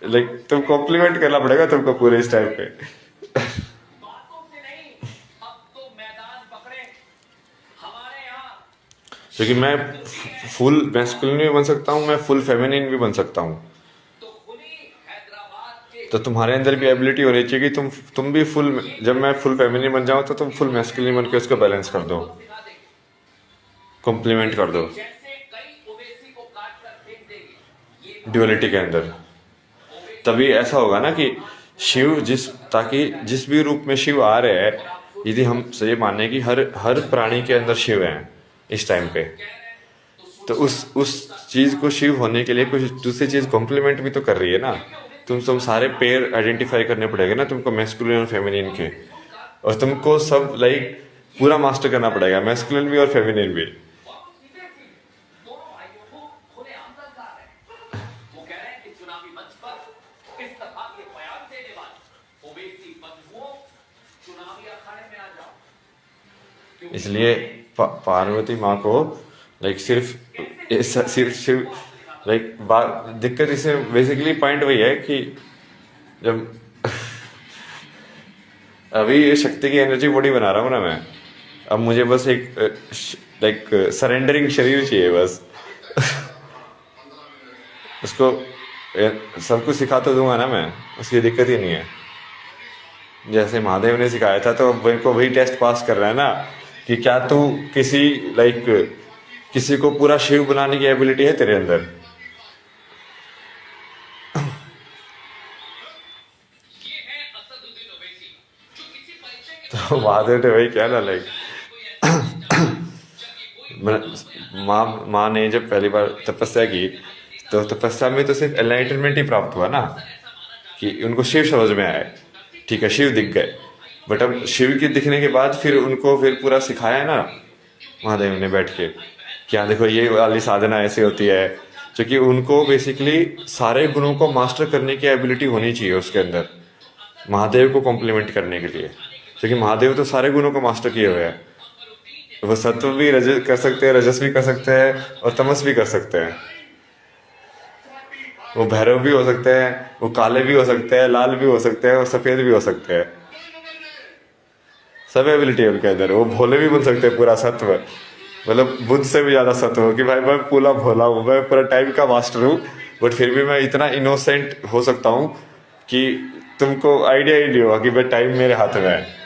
लाइक तुम कॉम्प्लीमेंट करना पड़ेगा तुमको पूरे इस टाइम पे। बातों से नहीं, अब तो मैदान पकड़े हमारे यहाँ। क्योंकि मैं फुल मैस्कुलिन भी बन सकता हूँ, मैं फुल फेमिनिन भी बन सकता हूँ। तो खुली हैदराबाद के तो तुम्हारे अंदर भी एबिलिटी होनी चाहिए कि तुम भी फुल, जब मैं फुल फेमिनिन बन जाऊँ तो तुम फुल मैस्कुलिन बन के उसको बैलेंस कर दो, सिखा देंगे। कॉम्प्लीमेंट कर दो जैसे कई ओवैसी को काट कर फेंक देंगे, ये ड्युअलिटी के अंदर। तभी ऐसा होगा ना कि शिव ताकि जिस भी रूप में शिव आ रहे हैं, यदि हम ये माने कि हर प्राणी के अंदर शिव हैं इस टाइम पे, तो उस चीज को शिव होने के लिए कुछ दूसरी चीज कॉम्प्लीमेंट भी तो कर रही है ना। तुम सारे पेयर आइडेंटिफाई करने पड़ेगा ना तुमको, मैस्कुलिन और फेमिनिन के, और तुमको सब लाइक पूरा मास्टर करना पड़ेगा, मैस्कुलिन भी और फेमिनिन भी। दोनों भाइयों को खुलेआम ललकार है। वो कह रहे हैं कि चुनावी मंच पर इस तरह के बयान देने वाले ओवैसी बंधुओं चुनावी अखाड़े में आ जाओ। इसलिए पार्वती माँ को लाइक सिर्फ लाइक दिक्कत इसे बेसिकली पॉइंट वही है कि जब अभी ये शक्ति की एनर्जी बॉडी बना रहा हूँ ना मैं, अब मुझे बस एक लाइक सरेंडरिंग शरीर चाहिए बस। उसको सब कुछ सिखा तो दूंगा ना मैं, उसकी दिक्कत ही नहीं है। जैसे महादेव ने सिखाया था तो अब मेरे को वही टेस्ट पास कर रहा है ना कि क्या तू किसी को पूरा शिव बनाने की एबिलिटी है तेरे अंदर। ये है असदुद्दीन ओवैसी जो किसी परिचय के तो महादेव ने वही किया ना लाइक माँ ने जब पहली बार तपस्या की तो तपस्या में तो सिर्फ एनलाइटनमेंट ही प्राप्त हुआ ना, कि उनको शिव समझ में आए, ठीक है शिव दिख गए, बट अब शिव के दिखने के बाद फिर उनको फिर पूरा सिखाया ना महादेव ने बैठ के, क्या देखो ये वाली साधना ऐसी होती है, क्योंकि उनको बेसिकली सारे गुणों को मास्टर करने की एबिलिटी होनी चाहिए उसके अंदर, महादेव को कॉम्प्लीमेंट करने के लिए, क्योंकि महादेव तो सारे गुणों को मास्टर किए हुए हैं। वो सत्व भी कर सकते हैं, रजस भी कर सकते हैं और तमस भी कर सकते हैं। वो भैरव भी हो सकते हैं, वो काले भी हो सकते हैं, लाल भी हो सकते हैं और सफेद भी हो सकते हैं। सब एबिलिटी है उनके अंदर। वो भोले भी बन सकते हैं, पूरा सत्व, मतलब बुद्ध से भी ज्यादा सत्व हो कि भाई मैं पूरा भोला हूँ, मैं पूरा टाइम का मास्टर हूँ, बट फिर भी मैं इतना इनोसेंट हो सकता हूँ कि तुमको आइडिया ही नहीं होगा कि भाई टाइम मेरे हाथ में है।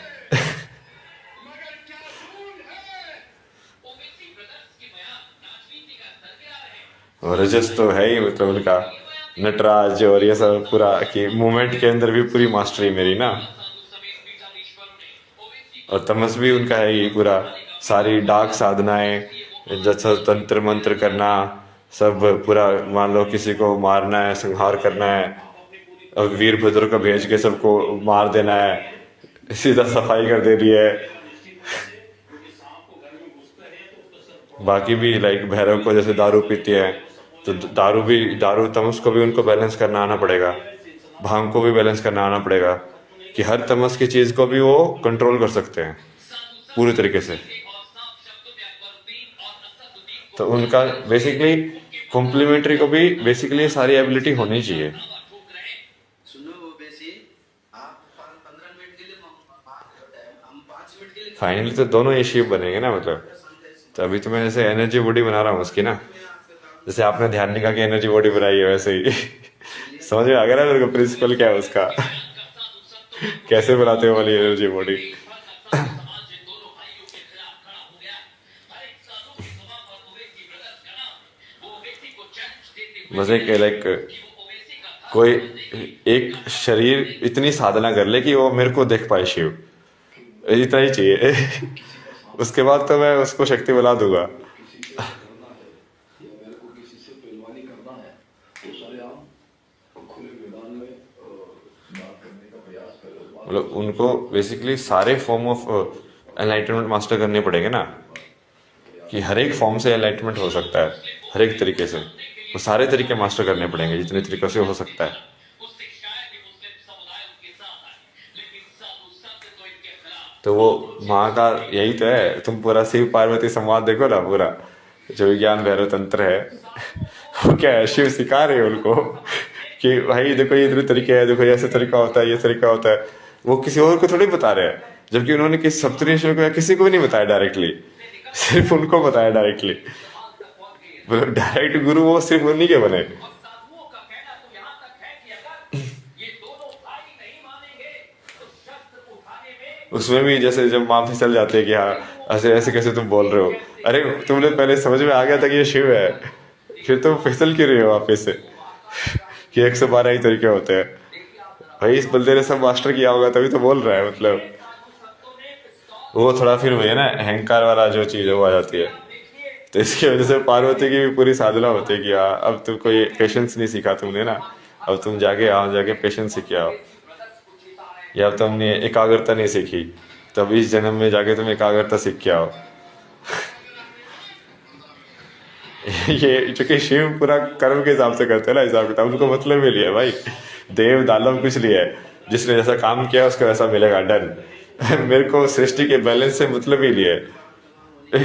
ओवैसी ब्रदर्स के बयान राजनीति का स्तर गिरा रहे हैं। और रजस तो है ही, मतलब उनका नटराज और ये सब पूरा कि मूवमेंट के अंदर भी पूरी मास्टरी मेरी ना, समेत पीठाधीश्वरों ने ओवैसी और तमस भी उनका है ही पूरा, सारी डार्क साधनाएं जैसे तंत्र मंत्र करना सब पूरा, मान लो किसी को मारना है, संहार करना है, अब वीरभद्र को भेज के सबको मार देना है, सीधा सफाई कर दे रही है। बाकी भी लाइक भैरव को जैसे दारू पीती है तो दारू तमस को भी उनको बैलेंस करना आना पड़ेगा, भांग को भी बैलेंस करना आना पड़ेगा, कि हर तमस की चीज को भी वो कंट्रोल कर सकते हैं पूरी तरीके से। तो उनका बेसिकली कॉम्प्लीमेंट्री को भी बेसिकली सारी एबिलिटी होनी चाहिए। सुनो ओवैसी, आप 15 मिनट के लिए बात करते हैं, हम 5 मिनट के लिए फाइनली तो दोनों ये शिव बनेंगे ना, मतलब तो अभी तो मैं जैसे एनर्जी बॉडी बना रहा हूँ उसकी ना, जैसे आपने ध्यान निका की एनर्जी बॉडी बनाई है वैसे ही समझ में आ गया ना मेरे को प्रिंसिपल क्या है उसका कैसे बनाते हो वाली एनर्जी बॉडी। बस एक लाइक कोई एक शरीर इतनी साधना कर ले कि वो मेरे को देख पाए शिव, इतना ही चाहिए उसके बाद तो मैं उसको शक्ति बना दूंगा। मतलब उनको बेसिकली सारे फॉर्म ऑफ एनलाइटमेंट मास्टर करने पड़ेंगे ना, कि हर एक फॉर्म से एनलाइटमेंट हो सकता है, हर एक तरीके से वो सारे तरीके मास्टर करने पड़ेंगे जितने तरीकों से हो सकता है। उससे शायद ही मुस्लिम समुदाय उनके साथ आए, लेकिन साधु संत तो इनके खिलाफ। तो वो माँ का यही तो है, तुम पूरा शिव पार्वती संवाद देखो ना, पूरा जो विज्ञान भैरव तंत्र है वो क्या है, शिव सिखा रहे हैं उनको कि भाई देखो ये इतने तरीके हैं, देखो ऐसे तरीका होता है, ये तरीका होता है। वो किसी और को थोड़ी बता रहे हैं, जबकि उन्होंने किसी सप्तऋषियों को या किसी को भी नहीं बताया डायरेक्टली, सिर्फ उनको बताया डायरेक्टली। मतलब डायरेक्ट गुरु वो सिर्फ उन्हीं के बने। साधुओं का कहना तो यहाँ तक है कि अगर ये दोनों भाई नहीं मानेंगे तो शस्त्र उठाने में। उसमें भी जैसे जब माँ फिसल जाती है कि हाँ ऐसे ऐसे कैसे तुम बोल रहे हो, अरे तुमने पहले समझ में आ गया था कि ये शिव है, फिर तुम फिसल क्यों रहे हो वापस से कि 112 ही तरीके होते हैं। भाई इस बंदे ने सब मास्टर किया होगा तभी तो बोल रहा है, मतलब वो थोड़ा फिर वही है ना अहंकार वाला जो चीज है वो आ जाती है। तो इसकी वजह से पार्वती की भी पूरी साधना होती है कि हाँ अब तुमको ये पेशेंस नहीं सीखा तुमने ना, अब तुम जाके आओ, जाके पेशेंस सीख के आओ, या अब तुमने एकाग्रता नहीं सीखी, तब इस जन्म में जाके तुम एकाग्रता सीख के आओ। ये चूंकि शिव पूरा कर्म के हिसाब से करते हैं ना, हिसाब किताब, उनको मतलब ही लिया है भाई, देव दानव कुछ लिया है, जिसने जैसा काम किया उसको वैसा मिलेगा, डन। मेरे को सृष्टि के बैलेंस से मतलब ही लिया है।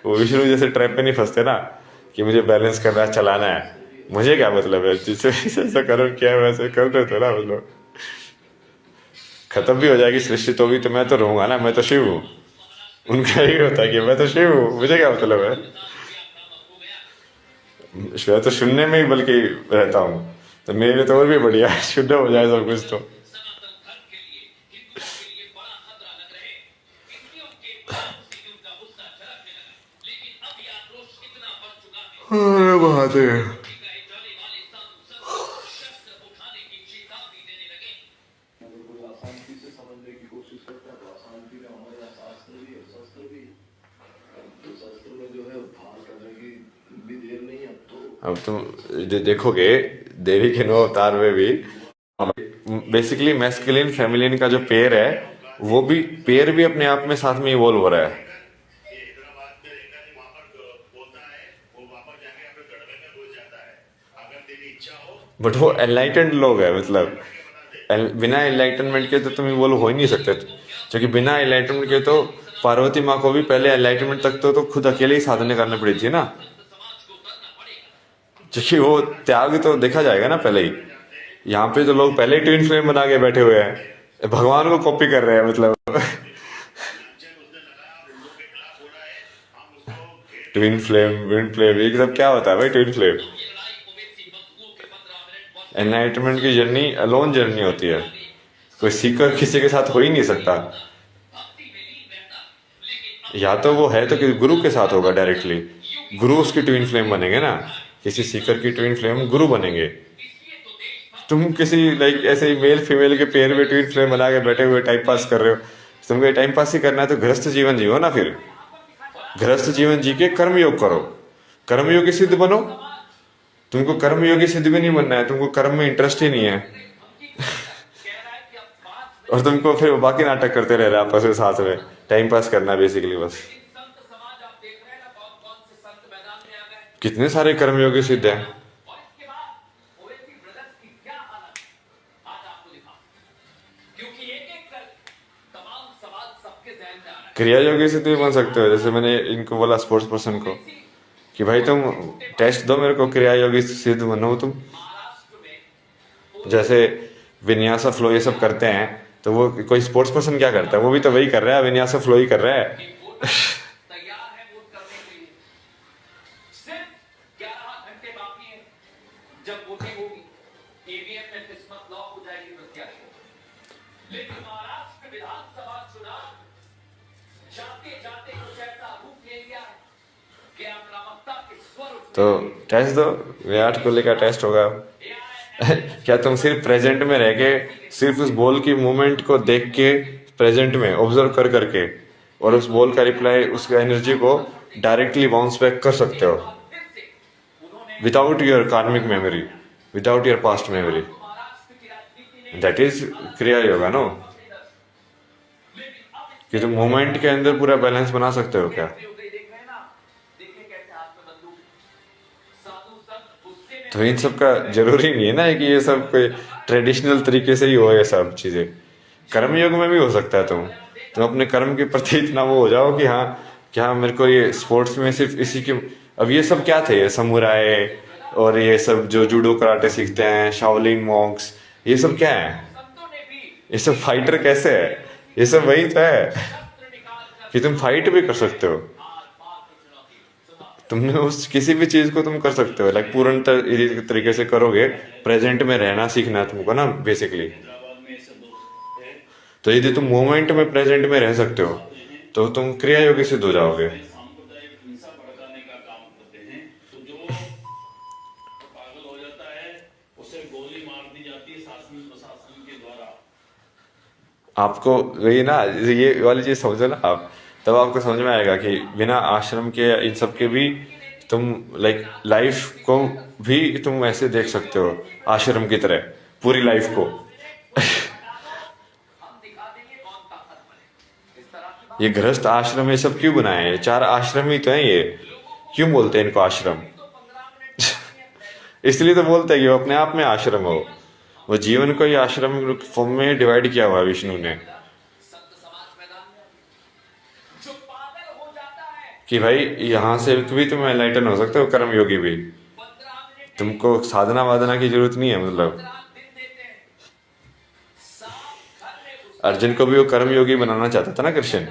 वो विष्णु जैसे ट्रैप पे नहीं फंसते ना कि मुझे बैलेंस करना है, चलाना है, मुझे क्या मतलब है, जिससे जैसा कर्म किया है वैसे कर रहे थे ना वो लोग। खत्म भी हो जाएगी सृष्टि तो भी तो मैं तो रहूंगा ना, मैं तो शिव हूँ। उनका ही होता है कि मैं तो शिव हूँ, मुझे क्या मतलब है, मैं तो शून्य में ही बल्कि रहता हूँ, तो मेरे लिए तो और भी बढ़िया है, शून्य हो जाए सब कुछ तो। सनातन धर्म के लिए, हिंदुओं के लिए बड़ा खतरा लग रहे। हिंदुओं के पाप से उनका गुस्सा झलकने लगा, लेकिन अब यह आक्रोश इतना बढ़ चुका है अरे बात है। कि गए जाने वाले साधु संत शस्त्र उठाने की चेतावनी देने लगे। अगर कोई अशांति से समझने की कोशिश करता है तो अशांति में हमारे यहाँ शास्त्र भी है, शस्त्र भी है। तो शस्त्र में जो है उद्धार करने की भी देर नहीं है। तो अब तुम देखोगे देवी के 9 अवतार में भी बेसिकली मैस्कुलिन फेमिनिन का जो पेयर है, वो भी पेयर भी अपने आप में साथ में इवॉल्व हो रहा है। हैदराबाद में रहता है, वहां पर बोलता है, वो वापस जाके अपने गढ़वे में घुस जाता है, अगर तेरी इच्छा हो। बट वो एनलाइटेंड लोग है, मतलब बिना एनलाइटनमेंट के तो तुम इवॉल्व हो ही नहीं सकते, क्योंकि बिना एनलाइटनमेंट के तो पार्वती माँ को भी पहले एनलाइटनमेंट तक तो खुद अकेले ही साधना करनी पड़ी थी ना, क्योंकि वो त्याग तो देखा जाएगा ना पहले ही। यहाँ पे तो लोग पहले ही ट्विन फ्लेम बना के बैठे हुए हैं, भगवान को कॉपी कर रहे हैं, मतलब ट्विन फ्लेम विंड फ्लेम ये सब क्या होता है भाई, ट्विन फ्लेम। एनलाइटमेंट की जर्नी अलोन जर्नी होती है, कोई सीकर किसी के साथ हो ही नहीं सकता, या तो वो है तो कि गुरु के साथ होगा डायरेक्टली, गुरु उसकी ट्विन फ्लेम बनेंगे ना, किसी सीकर की ट्विन फ्लेम गुरु बनेंगे। तुम किसी लाइक ऐसे मेल फीमेल के पेयर में ट्विन फ्लेम बना के बैठे हुए टाइम पास कर रहे हो, तुमको टाइम पास ही करना है तो गृहस्थ जीवन जियो ना, फिर गृहस्थ जीवन जी के कर्मयोग करो, कर्मयोगी सिद्ध बनो। तुमको कर्मयोगी सिद्ध भी नहीं बनना है, तुमको कर्म में इंटरेस्ट ही नहीं है और तुमको फिर बाकी नाटक करते रह रहे आपस में साथ में, टाइम पास करना है बेसिकली बस। संत समाज आप देख रहे हैं ना, कौन कौन से संत मैदान में आ गए। कितने सारे कर्मयोगी सिद्ध हैं। और इसके बाद ओवैसी ब्रदर्स की क्या हालत आज आपको दिखा, क्योंकि एक एक कर तमाम सवाल सबके जहन में आ रहा है। क्रियायोगी सिद्ध भी बन सकते हो, जैसे मैंने इनको बोला स्पोर्ट्स पर्सन को कि भाई तुम टेस्ट दो मेरे को, क्रियायोगी सिद्ध बनो तुम। महाराष्ट्र में जैसे विन्यासा फ्लो ये सब करते हैं, तो वो कोई स्पोर्ट्स पर्सन क्या करता है, वो भी तो वही कर रहा है, विन्यासा फ्लो ही कर रहा है। तैयार है वोट करने के लिए, सिर्फ 11 घंटे बाकी है, जब वोटिंग होगी ईवीएम में किस्मत लॉक हो जाएगी प्रत्याशी को। लेकिन महाराष्ट्र विधानसभा चुनाव जाते जाते कुछ ऐसा रूप ले लिया है कि आक्रामकता के स्वर उठते तो टेस्ट दो, विराट कोहली का टेस्ट होगा। क्या तुम सिर्फ प्रेजेंट में रह के, सिर्फ उस बॉल की मूवमेंट को देख के प्रेजेंट में ऑब्जर्व कर करके और उस बॉल का रिप्लाई, उस एनर्जी को डायरेक्टली बाउंस बैक कर सकते हो फिर से उन्होंने विदाउट योर कार्मिक memory, without your past memory. Maharashtra की राजनीति ने दैट इज क्रिया योगा नो, कि तुम मोमेंट के अंदर पूरा बैलेंस बना सकते हो क्या। हो गई, देख रहे हैं ना, देखिए कैसे हाथ में बंदूक, साधु संत गुस्से में तो इन सब का जरूरी नहीं है ना कि ये सब कोई ट्रेडिशनल तरीके से ही हो, ये सब चीजें कर्मयोग में भी हो सकता है। तुम अपने कर्म के प्रति इतना वो हो जाओ कि हाँ क्या मेरे को ये स्पोर्ट्स में सिर्फ इसी के, अब ये सब क्या थे, ये समुराय और ये सब जो जूडो कराटे सीखते हैं, शाओलिन मॉन्क्स, ये सब क्या है, संतों ने भी ये सब फाइटर कैसे है, ये सब वही तो है शस्त्र निकाल कर कि तुम फाइट भी कर सकते हो, आर पार की चुनौती सुना। तुमने उस किसी भी चीज को तुम कर सकते हो, लाइक पूर्ण तरीके से करोगे, प्रेजेंट में रहना सीखना है तुमको ना बेसिकली। हैदराबाद में ऐसे दोस्त है, तो यदि तुम मोमेंट में प्रेजेंट में रह सकते हो तो तुम क्रिया योगी सिद्ध हो जाओगे। सांप्रदायिक हिंसा भड़काने का काम करते हैं, तो जो पागल हो जाता है उसे गोली मार दी जाती है शासन प्रशासन के द्वारा। आपको वही ना, ये वाली चीज समझो ना आप, तब आपको समझ में आएगा कि बिना आश्रम के इन सब के भी तुम लाइक लाइफ को भी तुम ऐसे देख सकते हो आश्रम की तरह, पूरी लाइफ को। ये गृहस्थ आश्रम ये सब क्यों बनाए हैं? 4 आश्रम ही तो हैं ये, क्यों बोलते हैं इनको आश्रम? इसलिए तो बोलते हैं कि वो अपने आप में आश्रम हो। वो जीवन को ही आश्रम फॉर्म में डिवाइड किया हुआ है विष्णु ने कि भाई यहाँ से भी तुम एनलाइटन हो सकते हो, कर्म योगी भी। तुमको साधना वादना की जरूरत नहीं है। मतलब अर्जुन को भी वो कर्म योगी बनाना चाहता था ना कृष्ण।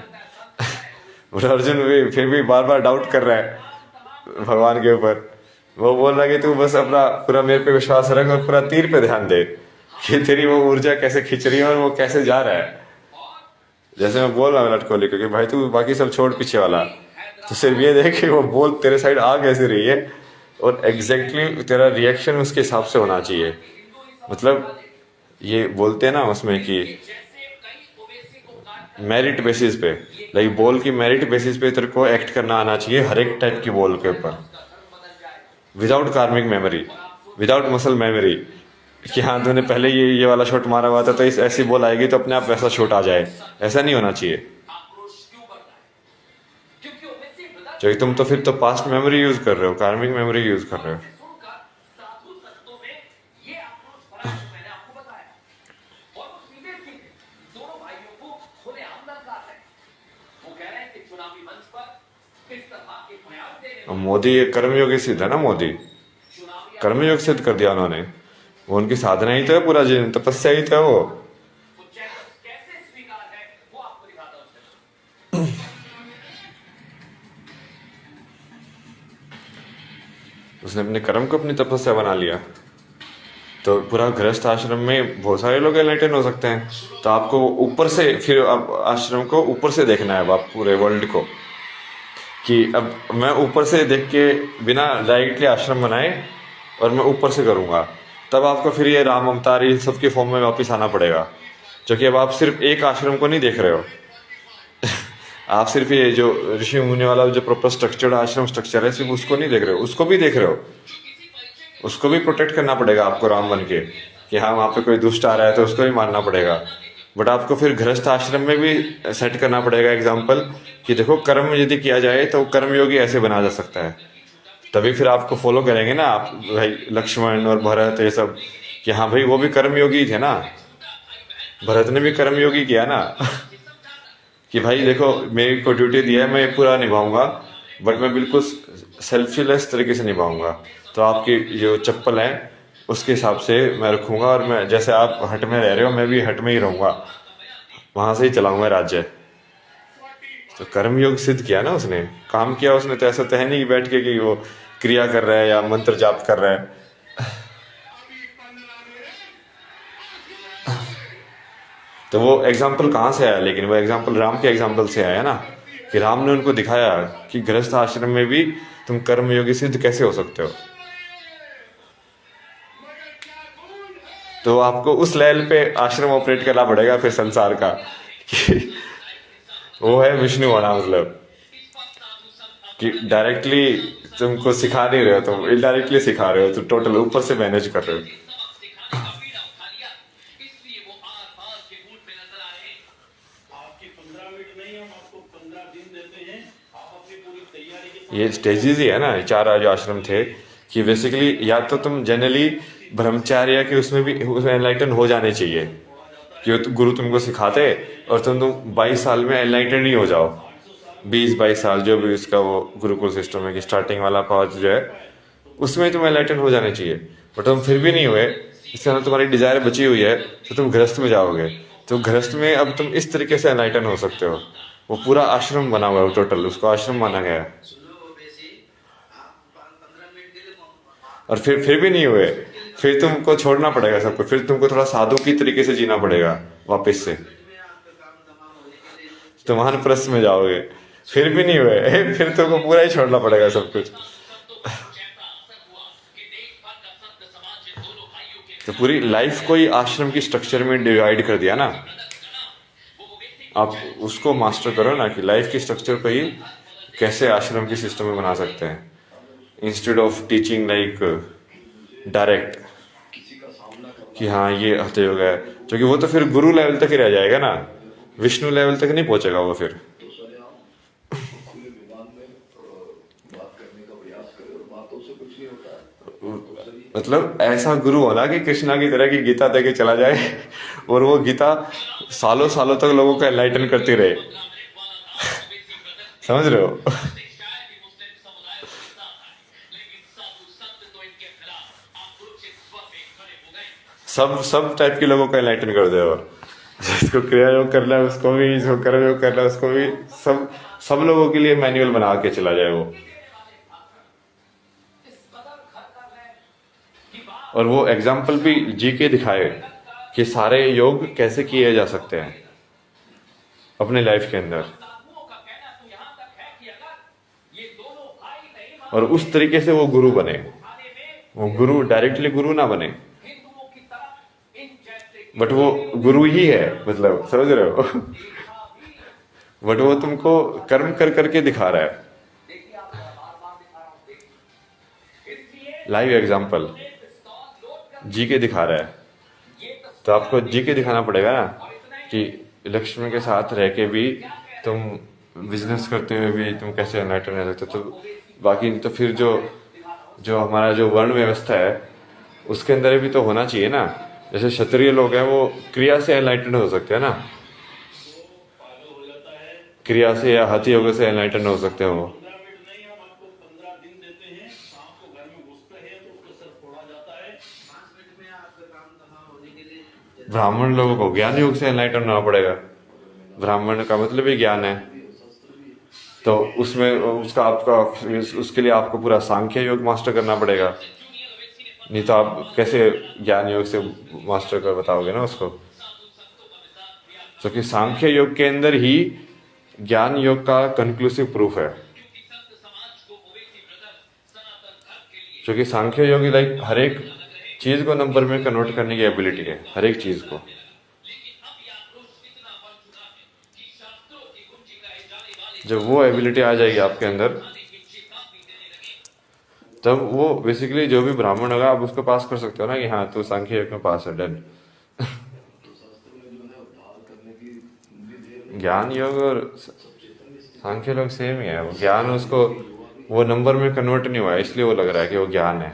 और अर्जुन भी फिर भी बार बार डाउट कर रहा है भगवान के ऊपर। वो बोल रहा है कि तू बस अपना पूरा मेरे पे विश्वास रख और पूरा तीर पे ध्यान दे कि तेरी वो ऊर्जा कैसे खिंच रही है और वो कैसे जा रहा है। जैसे मैं बोल रहा हूँ विराट कोहली को कि भाई तू बाकी सब छोड़ पीछे वाला, तो सिर्फ ये देख कि वो बॉल तेरे साइड आ कैसे रही है और एग्जैक्टली तेरा रिएक्शन उसके हिसाब से होना चाहिए। मतलब ये बोलते हैं ना उसमें कि मेरिट बेसिस पे, लाइक बॉल की मेरिट बेसिस पे तेरे को एक्ट करना आना चाहिए हर एक टाइप की बॉल के ऊपर, विदाउट कार्मिक मेमोरी, विदाउट मसल मेमोरी कि हाँ तूने पहले ये वाला शॉट मारा हुआ था तो इस ऐसी बॉल आएगी तो अपने आप वैसा शॉट आ जाए। ऐसा नहीं होना चाहिए। क्योंकि तुम तो फिर तो पास्ट मेमोरी यूज कर रहे हो, कार्मिक मेमोरी यूज कर रहे हो। मोदी ये कर्मयोगी सिद्ध है ना, मोदी कर्मयोग सिद्ध कर दिया उन्होंने। वो उनकी साधना ही तो है, पूरा जीवन तपस्या ही तो है वो। उसने अपने कर्म को अपनी तपस्या बना लिया। तो पूरा गृहस्थ आश्रम में बहुत सारे लोग एनलाइटन हो सकते हैं। तो आपको ऊपर से फिर अब आश्रम को ऊपर से देखना है, आप पूरे वर्ल्ड को कि अब मैं ऊपर से देख के बिना डायरेक्टली आश्रम बनाए और मैं ऊपर से करूँगा, तब आपको फिर ये राम अवतार ये सबके फॉर्म में वापस आना पड़ेगा। क्योंकि अब आप सिर्फ एक आश्रम को नहीं देख रहे हो। आप सिर्फ ये जो ऋषि मुनि वाला जो प्रॉपर स्ट्रक्चर्ड आश्रम स्ट्रक्चर है सिर्फ उसको नहीं देख रहे हो, उसको भी देख रहे हो। उसको भी प्रोटेक्ट करना पड़ेगा आपको राम बन के कि हाँ वहाँ पे कोई दुष्ट आ रहा है तो उसको भी मारना पड़ेगा। बट आपको फिर गृहस्थ आश्रम में भी सेट करना पड़ेगा एग्जाम्पल कि देखो कर्म यदि किया जाए तो कर्मयोगी ऐसे बना जा सकता है। तभी फिर आपको फॉलो करेंगे ना आप भाई लक्ष्मण और भरत ये सब कि हाँ भाई वो भी कर्मयोगी थे ना, भरत ने भी कर्मयोगी किया ना। कि भाई देखो मेरे को ड्यूटी दिया है मैं ये पूरा निभाऊंगा, बट मैं बिल्कुल सेल्फलेस तरीके से निभाऊंगा। तो आपकी जो चप्पल है उसके हिसाब से मैं रखूंगा और मैं जैसे आप हट में रह रहे हो मैं भी हट में ही रहूंगा, वहां से ही चलाऊंगा राज्य। तो कर्मयोग सिद्ध किया ना उसने, काम किया उसने। तो ऐसा तो है नहीं बैठ के कि वो क्रिया कर रहा है या मंत्र जाप कर रहा है। तो वो एग्जाम्पल कहाँ से आया? लेकिन वो एग्जाम्पल राम के एग्जाम्पल से आया ना कि राम ने उनको दिखाया कि गृहस्थ आश्रम में भी तुम कर्मयोगी सिद्ध कैसे हो सकते हो। तो आपको उस लेवल पे आश्रम ऑपरेट करना पड़ेगा फिर संसार का कि वो है विष्णु होना। मतलब कि डायरेक्टली तुमको सिखा नहीं रहे हो, तुम इनडायरेक्टली सिखा रहे हो, तो टोटल ऊपर से मैनेज कर रहे हो। ये स्टेजेस ही है ना, 4 जो आश्रम थे कि बेसिकली या तो तुम जनरली ब्रह्मचार्य के उसमें भी एनलाइटन हो जाने चाहिए कि गुरु तुमको सिखाते और तुम 22 साल में एनलाइटन ही हो जाओ। 20-22 साल जो भी उसका वो गुरुकुल सिस्टम है कि स्टार्टिंग वाला पार्ट जो है उसमें तुम एनलाइटन हो जाने चाहिए। बट तुम फिर भी नहीं हुए, इससे ना तुम्हारी डिजायर बची हुई है तो तुम गृहस्थ में जाओगे। तो गृहस्थ में अब तुम इस तरीके से एनलाइटन हो सकते हो। वो पूरा आश्रम बना हुआ है, टोटल उसको आश्रम माना गया है। और फिर भी नहीं हुए, फिर तुमको छोड़ना पड़ेगा सबको, फिर तुमको थोड़ा साधु की तरीके से जीना पड़ेगा वापस से, तो वानप्रस्थ में जाओगे। फिर भी नहीं हुए, फिर तुमको पूरा ही छोड़ना पड़ेगा सब कुछ। तो पूरी लाइफ को ही आश्रम की स्ट्रक्चर में डिवाइड कर दिया ना। आप उसको मास्टर करो ना कि लाइफ की स्ट्रक्चर को ही कैसे आश्रम की सिस्टम में बना सकते हैं। Instead of teaching like direct किसी का सामना करना कि हाँ ये हठयोग है, क्योंकि वो तो फिर गुरु लेवल तक ही रह जाएगा ना, विष्णु लेवल तक नहीं पहुंचेगा वो फिर। तो सरेआम खुले मैदान में बात करने का प्रयास करे और बातों से कुछ नहीं होता है। मतलब ऐसा गुरु होना कि कृष्णा की तरह की गीता दे के चला जाए और वो गीता सालों सालों तक लोगों को एनलाइटन करती रहे। समझ रहे हो? शायद ही मुस्लिम समुदाय उसके साथ आए, लेकिन साधु संत तो इनके खिलाफ आक्रोशित स्वर में खड़े हो गए। सब टाइप के लोगों को एनलाइटन कर दे, और जिसको क्रिया योग करना है उसको भी, जिसको कर्म योग करना है उसको भी, सब लोगों के लिए मैनुअल बना के चला जाए वो। और वो एग्जाम्पल भी जी के दिखाए कि सारे योग कैसे किए जा सकते हैं अपने लाइफ के अंदर, और उस तरीके से वो गुरु बने। वो गुरु डायरेक्टली गुरु ना बने, बट वो गुरु ही है, मतलब समझ रहे हो? बट वो तुमको कर्म कर करके दिखा रहा है, लाइव एग्जाम्पल जी के दिखा रहा है। तो आपको जी के दिखाना पड़ेगा ना कि लक्ष्मी के साथ रह के भी तुम बिजनेस करते हुए भी तुम कैसे एनलाइटन रह सकते हो। तो बाकी तो फिर जो हमारा जो वर्ण व्यवस्था है उसके अंदर भी तो होना चाहिए ना। जैसे क्षत्रिय लोग हैं वो क्रिया से एनलाइटन हो सकते हैं ना, क्रिया से या हति योग से एनलाइटन हो सकते हैं वो। 15 मिनट नहीं, हम आपको 15 दिन देते हैं। सांप को घर में घुसता है तो उसका सर फोड़ा जाता है। 5 मिनट में आपका काम तमाम होने के लिए ब्राह्मण लोगों को ज्ञान योग से एनलाइटन होना पड़ेगा। ब्राह्मण का मतलब ही ज्ञान है, तो उसमें उसका आपका उसके लिए आपको पूरा सांख्य योग मास्टर करना पड़ेगा, नहीं तो आप कैसे ज्ञान योग से मास्टर कर बताओगे ना उसको। क्योंकि सांख्य योग के अंदर ही ज्ञान योग का कंक्लूसिव प्रूफ है। क्योंकि सांख्य योग लाइक हर एक चीज को नंबर में कन्वर्ट करने की एबिलिटी है, हर एक चीज को। जब वो एबिलिटी आ जाएगी आपके अंदर, तब वो बेसिकली जो भी ब्राह्मण होगा आप उसको पास कर सकते हो ना कि हाँ तू सांख्य योग में पास है, डन। तो शास्त्र में जो है उद्धार करने की भी देर ज्ञान योग और सांख्य योग सेम ही है। वो ज्ञान उसको वो नंबर में कन्वर्ट नहीं हुआ है, इसलिए वो लग रहा है कि वो ज्ञान है।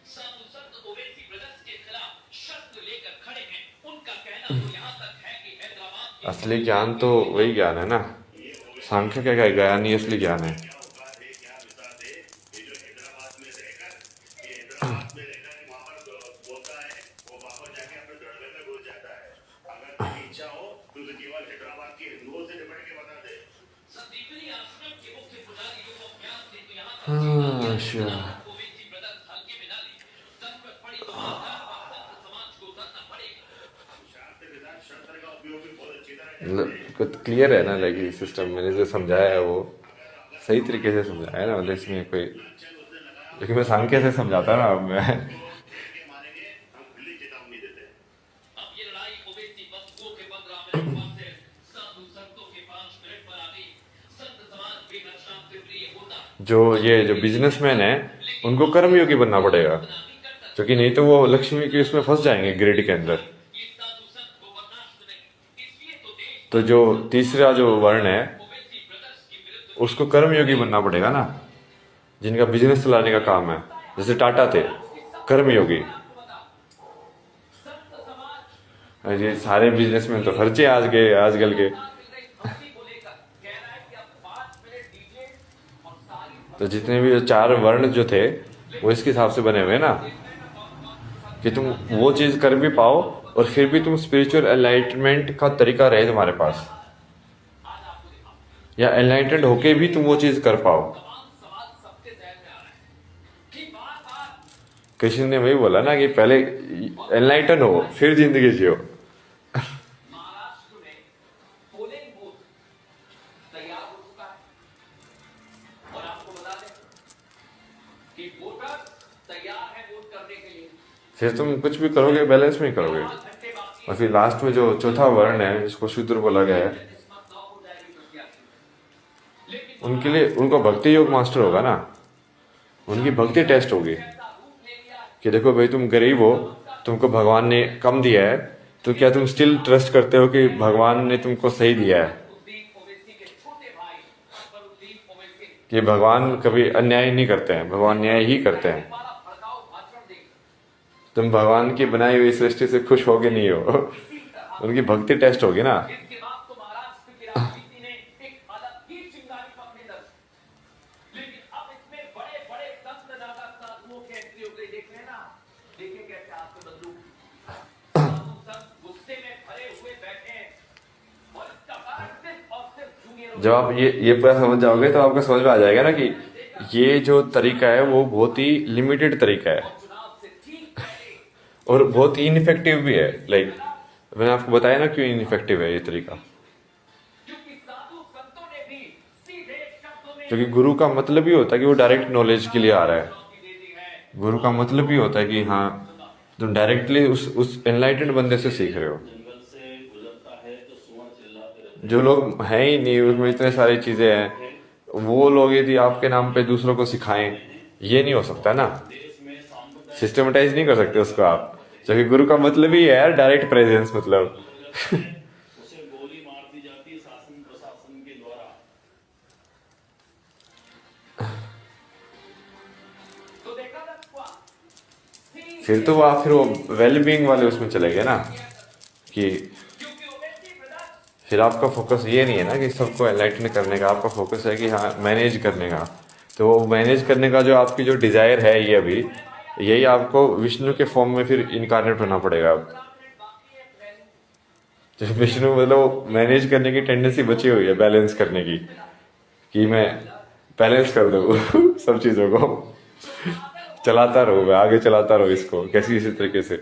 साधु संत ओवैसी ब्रदर्स के खिलाफ शस्त्र लेकर खड़े हैं। उनका कहना तो यहाँ तक है कि हैदराबाद के असली ज्ञान तो वही ज्ञान है ना, सांख्य क्या है, ज्ञान ही असली ज्ञान है। संदीपनी आश्रम के मुख्य पुजारी योग अभ्यास से तो यहाँ तक ओवैसी ब्रदर्स हल्के में ना ले। जरूरत पड़ी तो संत समाज को उतरना पड़ेगा। क्लियर है ना, लाइक सिस्टम मैंने जो समझाया है वो सही तरीके से समझाया है ना, मतलब इसमें कोई, लेकिन मैं सांख्य से समझाता ना मैं। अब ये लड़ाई ओवैसी वस्तुओं के 15 मिनट से साधु संतों के 5 मिनट पर आ गई। संत समाज भी नक्शा के प्रिय होता जो बिजनेसमैन है उनको कर्मयोगी बनना पड़ेगा, क्योंकि नहीं तो वो लक्ष्मी के उसमें फंस जाएंगे ग्रिड के अंदर। ये साधु संत को बर्दाश्त नहीं, इसलिए तो देश तो जो तीसरा जो वर्ण है ओवैसी ब्रदर्स के विरुद्ध उसको कर्मयोगी बनना पड़ेगा ना, जिनका बिजनेस चलाने का काम है। जैसे टाटा थे कर्मयोगी, ये सारे बिजनेसमैन तो खर्चे आजकल के। तो जितने भी 4 वर्ण जो थे वो इसके हिसाब से बने हुए हैं ना, कि तुम वो चीज कर भी पाओ और फिर भी तुम स्पिरिचुअल एनलाइटमेंट का तरीका रहे तुम्हारे पास, या एनलाइटेड होके भी तुम वो चीज कर पाओ। कृष्ण ने वही बोला ना कि पहले एनलाइटन हो फिर जिंदगी जियो। महाराष्ट्र में पोलिंग बूथ तैयार हो चुका है और आपको बता दें कि वोटर तैयार है वोट करने के लिए। फिर तुम कुछ भी करोगे बैलेंस में ही करोगे। घंटे बाकी और फिर लास्ट में जो चौथा वर्ण है जिसको शूद्र बोला गया है, किस्मत 9 हो जाएगी प्रत्याशी। लेकिन उनके लिए उनको भक्ति योग मास्टर होगा ना, उनकी भक्ति टेस्ट होगी कि देखो भाई तुम गरीब हो, तुमको भगवान ने कम दिया है, तो क्या तुम स्टिल ट्रस्ट करते हो कि भगवान ने तुमको सही दिया है? कि भगवान कभी अन्याय नहीं करते हैं, भगवान न्याय ही करते हैं। तुम भगवान की बनाई हुई सृष्टि से खुश हो कि नहीं हो? उनकी भक्ति टेस्ट होगी ना। इसके बाद तो महाराष्ट्र की राजनीति ने एक अलग ही चिंगारी पकड़ी दर्ज, लेकिन अब इसमें बड़े बड़े संत ज्यादा साधुओं की एंट्री हो गई। देख रहे हैं ना, देखिए कैसे आपके बंधु साधु संत गुस्से में भरे हुए बैठे हैं, और इसका कारण सिर्फ और सिर्फ जूनियर। जब आप ये पूरा समझ जाओगे तो आपको समझ में आ जाएगा ना कि ये जो तरीका है वो बहुत ही लिमिटेड तरीका है और बहुत ही इनफेक्टिव भी है। लाइक मैंने आपको बताया ना क्यों इनफेक्टिव है ये तरीका, क्योंकि साधु संतों ने भी सीधे शब्दों में क्योंकि गुरु का मतलब ही होता है कि वो डायरेक्ट नॉलेज के लिए आ रहा है। दे दी है। गुरु का मतलब ही होता है कि हाँ तुम डायरेक्टली उस एनलाइटेंड बंदे से सीख रहे हो। जंगल से गुजरता है तो सुअर चिल्लाते रहते जो लोग हैं ही नहीं, उसमें इतने सारी चीजें हैं, वो लोग यदि आपके नाम पे दूसरों को सिखाएं, ये नहीं हो सकता ना। सिस्टमेटाइज नहीं कर सकते उसको आप, क्योंकि गुरु का मतलब ही है डायरेक्ट प्रेजेंस। मतलब उसे गोली मार दी जाती है शासन प्रशासन के द्वारा। तो देखा ना हुआ, फिर तो आप फिर वो वेलबींग वाले उसमें चले गए ना कि क्योंकि ओबेसिटी ब्रदर फिर आपका फोकस ये नहीं है ना कि सबको एनलाइटन करने का, आपका फोकस है कि हाँ मैनेज करने का। तो वो मैनेज करने का जो आपकी जो डिजायर है ये अभी, यही आपको विष्णु के फॉर्म में फिर इनकारनेट होना पड़ेगा। अब जो विष्णु मतलब मैनेज करने की टेंडेंसी बची हुई है, बैलेंस करने की, कि मैं बैलेंस कर दूँ सब चीज़ों को, चलाता रहूँ मैं, आगे चलाता रहूँ इसको किसी तरीके से।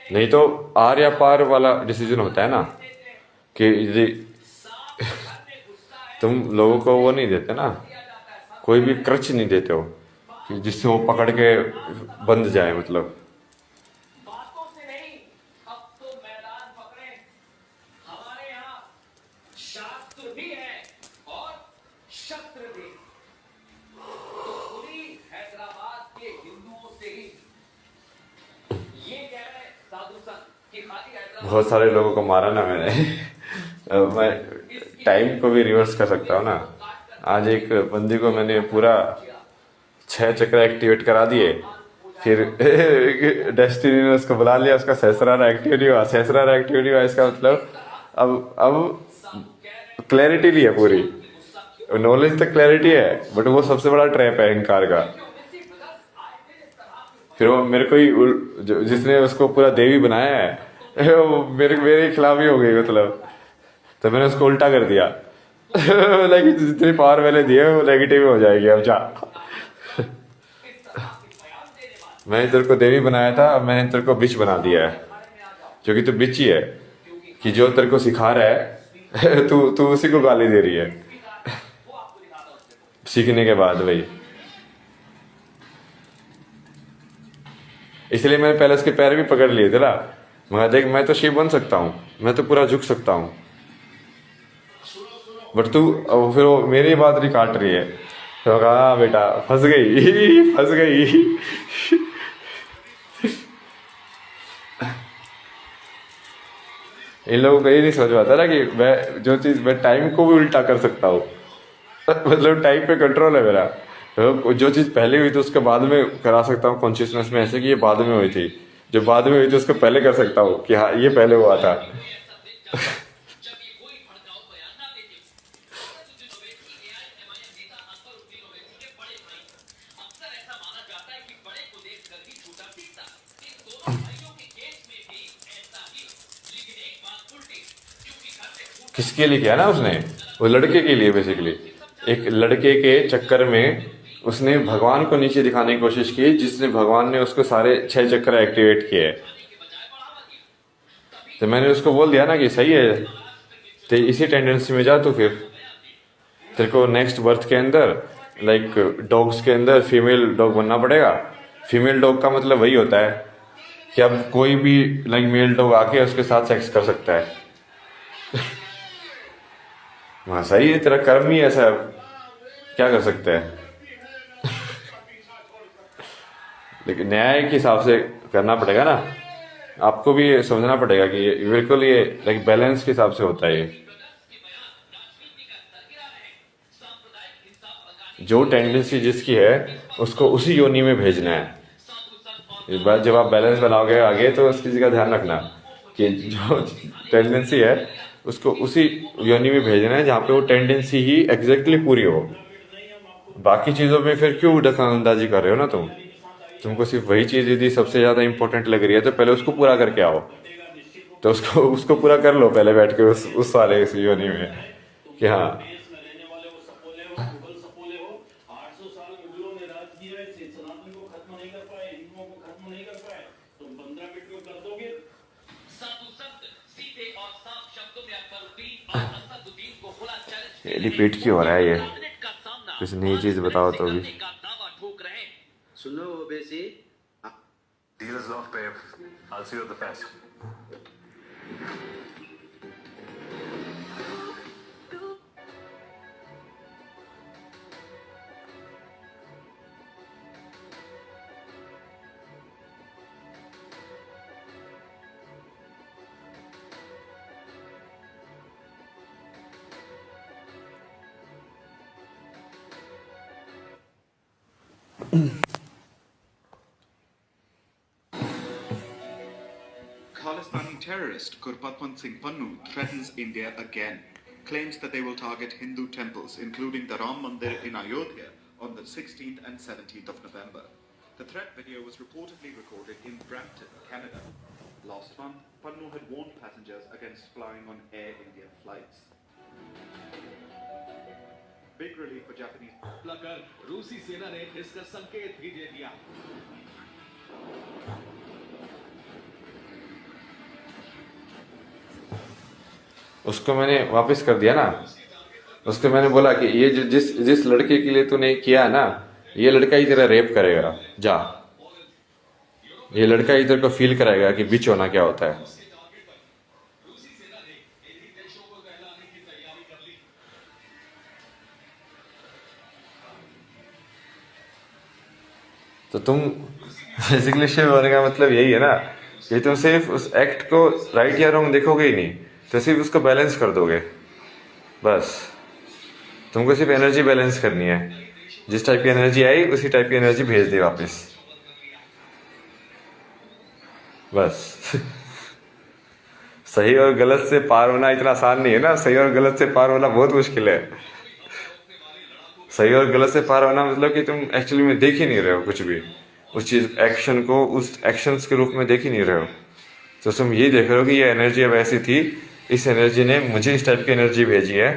नहीं तो आर या पार वाला डिसीजन होता है ना कि यदि तुम लोगों को वो नहीं देते ना, कोई भी क्रच नहीं देते हो कि जिससे वो पकड़ के बंध जाए। मतलब बातों से नहीं, अब तो मैदान पकड़े। हमारे यहाँ शास्त्र भी है और शस्त्र भी। तो खुली हैदराबाद के हिंदुओं से ही ये कह रहे साधु संत कि खाली हैदराबाद बहुत सारे लोगों को मारा ना मैंने। मैं टाइम को भी रिवर्स कर सकता हूँ ना। आज एक बंदी को मैंने पूरा 6 चक्र एक्टिवेट करा दिए, फिर डेस्टिनी ने उसको बुला लिया, उसका सहस्रार एक्टिव नहीं हुआ। सहस्रार एक्टिव नहीं हुआ इसका मतलब अब क्लैरिटी नहीं है पूरी। नॉलेज तक क्लैरिटी है, बट वो सबसे बड़ा ट्रैप है अहंकार का। फिर वो मेरे को ही जिसने उसको पूरा देवी बनाया है वो मेरे खिलाफ ही हो गई। मतलब तो मैंने उसको उल्टा कर दिया लेकिन जितनी पावर मैंने दी है वो नेगेटिव हो जाएगी। अब जा मैंने तेरे को देवी बनाया था, अब मैंने तेरे को बिच बना दिया है, क्योंकि तू बिच ही है कि जो तेरे को सिखा रहा है तू उसी को गाली दे रही है सीखने के बाद भाई। इसलिए मैंने पहले उसके पैर भी पकड़ लिए थे ना। मैं देख, मैं तो शिव बन सकता हूँ, मैं तो पूरा झुक सकता हूँ, बट तू फिर वो मेरी बात नहीं काट रही है। तो कहा बेटा फंस गई फंस गई। इन लोगों को ये नहीं समझ आता ना कि मैं टाइम को भी उल्टा कर सकता हूँ। मतलब टाइम पे कंट्रोल है मेरा। तो जो चीज़ पहले हुई थी उसके बाद में करा सकता हूँ कॉन्शियसनेस में, ऐसे कि ये बाद में हुई थी। जो बाद में हुई थी उसको पहले कर सकता हूँ कि हाँ ये पहले हुआ था। जब ये कोई भड़काऊ बयान ना देते। असदुद्दीन ओवैसी एआईएमआईएम नेता अकबर उद्दीन ओवैसी के बड़े भाई। अक्सर ऐसा माना जाता है कि बड़े को देखकर ही छोटा सीखता। इन दोनों भाइयों के केस में भी ऐसा ही, लेकिन एक बात उल्टी, क्योंकि घर से किसके लिए किया ना उसने? वो लड़के के लिए बेसिकली। एक लड़के के चक्कर में उसने भगवान को नीचे दिखाने की कोशिश की, जिसने भगवान ने उसको सारे 6 चक्र एक्टिवेट किए। तो मैंने उसको बोल दिया ना कि सही है, तो इसी टेंडेंसी में जा। तो फिर तेरे को नेक्स्ट बर्थ के अंदर लाइक डॉग्स के अंदर फीमेल डॉग बनना पड़ेगा। फीमेल डॉग का मतलब वही होता है कि अब कोई भी लाइक मेल डॉग आके उसके साथ सेक्स कर सकता है। हाँ सही है, तेरा कर्म ही ऐसा है, क्या कर सकते हैं। लेकिन न्याय के हिसाब से करना पड़ेगा ना, आपको भी ये समझना पड़ेगा कि ये बिल्कुल ये लाइक बैलेंस के हिसाब से होता है ये। जो टेंडेंसी जिसकी है उसको उसी योनि में भेजना है। इस बार जब आप बैलेंस बनाओगे आगे तो उस चीज़ का ध्यान रखना कि जो टेंडेंसी है उसको उसी योनि में भेजना है जहाँ पे वो टेंडेंसी ही एग्जैक्टली पूरी हो। बाकी चीज़ों में फिर क्यों दखलंदाजी कर रहे हो ना तुमको सिर्फ वही चीज़ यदि सबसे ज़्यादा इंपॉर्टेंट लग रही है तो पहले उसको पूरा करके आओ। तो उसको उसको पूरा कर लो पहले बैठ के उस वाले इस योनि में कि हाँ देश में रहने वाले वो सपोले हो, मुगल सपोले हो, 800 साल मुगलों ने राज किया है, सनातन को खत्म नहीं कर पाए, हिंदुओं को खत्म नहीं कर पाए, तुम 15 मिनट में कर दोगे। साधु संत सीधे और साफ शब्दों में अकबरुद्दीन और असदुद्दीन को खुला चैलेंज ये रिपीट क्यों हो रहा है ये, कैबिनेट का सामना कुछ नई चीज़ बताओ तो भी। करने का दावा ठोक रहे हैं। सुनो OBC, Deal is off, babe. I'll see you at the fest. Khalistani terrorist Gurpatwant Singh Pannu threatens India again, claims that they will target Hindu temples, including the Ram Mandir in Ayodhya, on the 16th and 17th of November. The threat video was reportedly recorded in Brampton, Canada. Last month, Pannu had warned passengers against flying on Air India flights. Big relief for Japanese. कर रूसी सेना ने इसका संकेत भी दे दिया। उसको मैंने वापस कर दिया ना, उसको मैंने बोला कि ये जो जिस जिस लड़के के लिए तूने किया है ना, ये लड़का ही तेरा रेप करेगा, जा। ये लड़का ही तेरे को फील कराएगा कि बिच होना क्या होता है। तो तुम बेसिकली शिव होने का मतलब यही है ना कि तुम सिर्फ उस एक्ट को राइट या रॉन्ग देखोगे ही नहीं, तो सिर्फ उसको बैलेंस कर दोगे बस। तुमको सिर्फ एनर्जी बैलेंस करनी है, जिस टाइप की एनर्जी आई उसी टाइप की एनर्जी भेज दे वापस, बस। सही और गलत से पार होना इतना आसान नहीं है ना, सही और गलत से पार होना बहुत मुश्किल है। सही और गलत से पार होना मतलब कि तुम एक्चुअली में देख ही नहीं रहे हो कुछ भी, उस चीज एक्शन को उस एक्शंस के रूप में देख ही नहीं रहे हो। तो तुम ये देख रहे हो कि ये एनर्जी अब ऐसी थी, इस एनर्जी ने मुझे इस टाइप की एनर्जी भेजी है,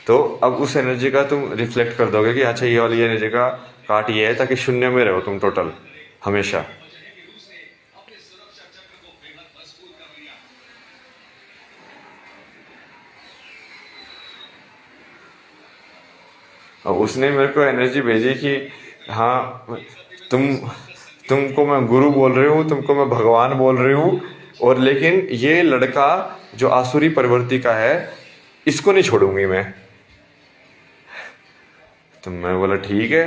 तो अब उस एनर्जी का तुम रिफ्लेक्ट कर दोगे कि अच्छा ये वाली एनर्जी का काट ये है, ताकि शून्य में रहो तुम टोटल हमेशा। और उसने मेरे को एनर्जी भेजी कि हाँ तुमको मैं गुरु बोल रही हूँ, तुमको मैं भगवान बोल रही हूँ, और लेकिन ये लड़का जो आसुरी प्रवृत्ति का है इसको नहीं छोड़ूंगी मैं। तो मैं बोला ठीक है,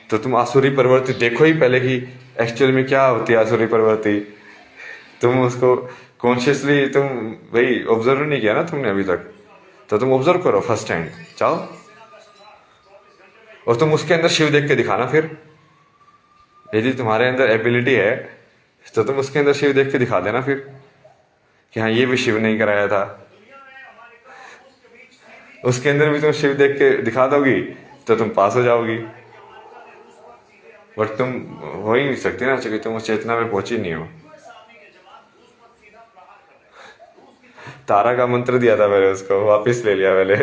तो तुम आसुरी प्रवृत्ति देखो ही पहले कि एक्चुअल में क्या होती है आसुरी प्रवृत्ति। तुम उसको कॉन्शियसली तुम भाई ऑब्जर्व नहीं किया ना तुमने अभी तक, तो तुम ऑब्जर्व करो फर्स्ट हैंड चाहो, और तुम उसके अंदर शिव देख के दिखाना। फिर यदि तुम्हारे अंदर एबिलिटी है तो तुम उसके अंदर शिव देख के दिखा देना फिर कि हाँ ये भी शिव नहीं कराया था। उसके अंदर भी तुम शिव देख के दिखा दोगी तो तुम पास हो जाओगी। बट तुम हो ही नहीं सकती ना, क्योंकि तुम उस चेतना में पहुंची नहीं हो। तारा का मंत्र दिया था मैंने उसको, वापिस ले लिया मैंने।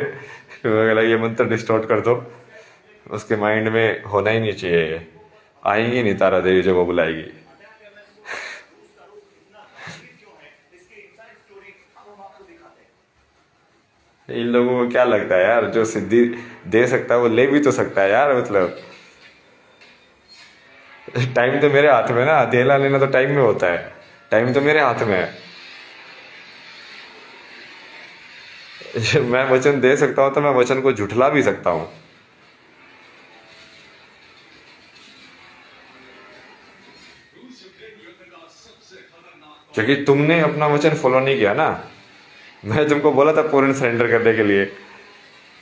बोला ये मंत्र डिस्टॉर्ट कर दो, उसके माइंड में होना ही नहीं चाहिए, ये आएंगी नहीं तारा देवी जो वो बुलाएगी। इन लोगों को क्या लगता है यार, जो सिद्धि दे सकता है वो ले भी तो सकता है यार। मतलब टाइम तो मेरे हाथ में ना, देना लेना तो टाइम में होता है, टाइम तो मेरे हाथ में है। मैं वचन दे सकता हूँ तो मैं वचन को झुठला भी सकता हूँ। क्योंकि तुमने अपना वचन फॉलो नहीं किया ना। मैं तुमको बोला था पूर्ण सरेंडर करने के लिए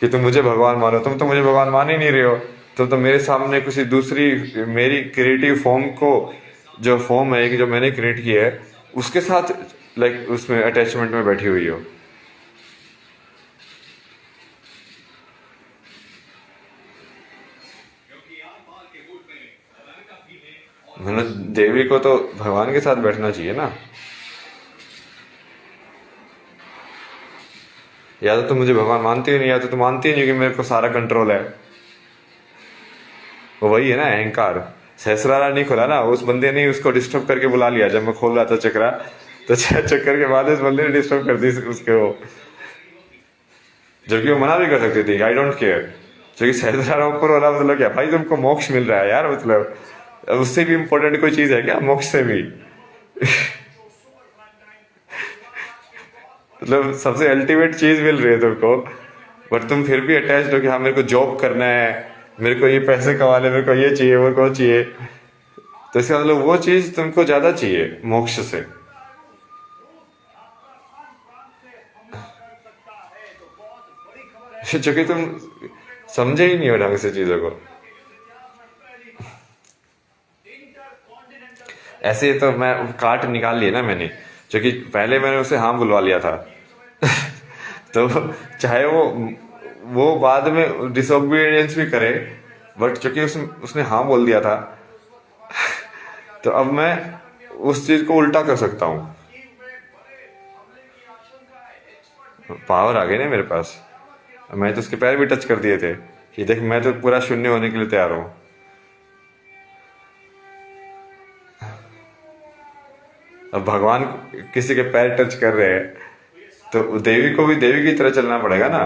कि तुम मुझे भगवान मानो, तुम तो मुझे भगवान मान ही नहीं रहे हो। तुम तो मेरे सामने किसी दूसरी मेरी क्रिएटिव फॉर्म को, जो फॉर्म है कि जो मैंने क्रिएट किया है उसके साथ लाइक उसमें अटैचमेंट में बैठी हुई हो। मैंने देवी को तो भगवान के साथ बैठना चाहिए ना। या तो तुम मुझे भगवान मानते ही नहीं, या तो तुम मानते ही नहीं कि मेरे को सारा कंट्रोल है। वो वही है ना अहंकार। सहस्रारा नहीं खोला ना, उस बंदे ने उसको डिस्टर्ब करके बुला लिया। जब मैं खोल रहा था चक्रा, तो चक्कर के बाद उस बंदे ने डिस्टर्ब कर दी उसके वो, जबकि वो मना भी कर सकती थी, आई डोंट केयर। क्योंकि सहस्रारा ऊपर वाला मतलब क्या भाई, तुमको मोक्ष मिल रहा है यार, मतलब उससे भी इम्पोर्टेंट कोई चीज है क्या मोक्ष से भी? मतलब सबसे अल्टीमेट चीज मिल रही है तुमको, बट तुम फिर भी अटैच्ड हो कि हाँ मेरे को जॉब करना है, मेरे को ये पैसे कमाने, मेरे को ये चाहिए, मेरे को चाहिए। तो इसका मतलब वो चीज तुमको ज्यादा चाहिए मोक्ष से। क्योंकि तुम समझे ही नहीं हो ढंग से चीजों को। ऐसे तो मैं काट निकाल लिया ना मैंने, क्योंकि पहले मैंने उसे हाँ बुलवा लिया था। तो चाहे वो बाद में डिसोबीडियंस भी करे, बट क्योंकि उसने हाँ बोल दिया था, तो अब मैं उस चीज को उल्टा कर सकता हूँ। पावर आ गई ना मेरे पास। मैं तो उसके पैर भी टच कर दिए थे कि देख मैं तो पूरा शून्य होने के लिए तैयार हूँ। अब भगवान किसी के पैर टच कर रहे हैं, तो देवी को भी देवी की तरह चलना पड़ेगा ना।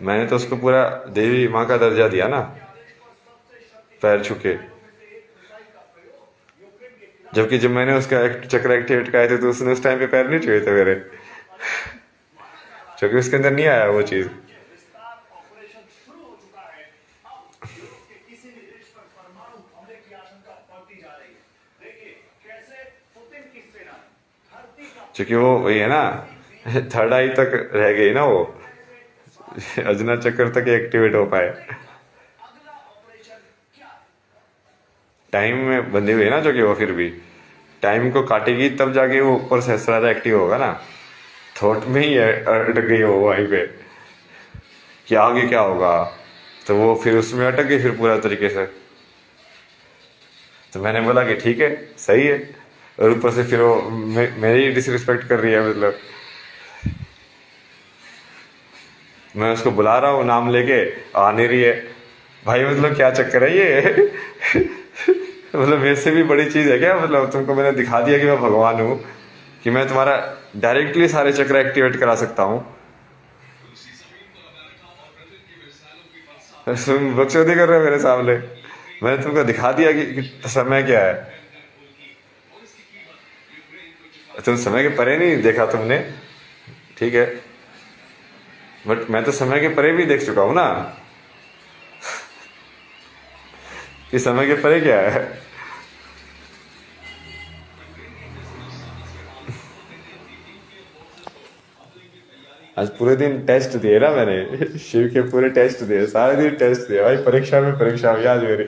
मैंने तो उसको पूरा देवी माँ का दर्जा दिया ना, पैर छुके। जबकि जब मैंने उसका चक्र एक्टिवेट कराए थे तो उसने उस टाइम पे पैर नहीं छुए थे मेरे, क्योंकि उसके अंदर नहीं आया वो चीज। क्योंकि वो वही है ना, थर्ड आई तक रह गई ना वो, अजना चक्र तक एक्टिवेट हो पाए। टाइम में बंधी हुई है ना, जो कि वो फिर भी टाइम को काटेगी तब जाके वो ऊपर सहस्रारा एक्टिव होगा ना। थॉट में ही अटक गई वो वहीं पे कि आगे क्या होगा, तो वो फिर उसमें अटक गई फिर पूरा तरीके से। तो मैंने बोला कि ठीक है सही है, और ऊपर से फिर वो मेरी डिसरिस्पेक्ट कर रही है। मतलब मैं उसको बुला रहा हूँ नाम लेके, आ नहीं रही है भाई। मतलब क्या चक्कर है ये? मतलब मेरे से भी बड़ी चीज है क्या? मतलब तुमको मैंने दिखा दिया कि मैं भगवान हूँ, कि मैं तुम्हारा डायरेक्टली सारे चक्र एक्टिवेट करा सकता हूँ। तुम बकचोदी कर रहे हो मेरे सामने। मैंने तुमको दिखा दिया कि समय क्या है। तुम समय के परे नहीं देखा तुमने, ठीक है, बट मैं तो समय के परे भी देख चुका हूं ना कि समय के परे क्या है। आज पूरे दिन टेस्ट दिए ना मैंने, शिव के पूरे टेस्ट दिए, सारे दिन टेस्ट दिए भाई। परीक्षा में परीक्षा हुई आज मेरी,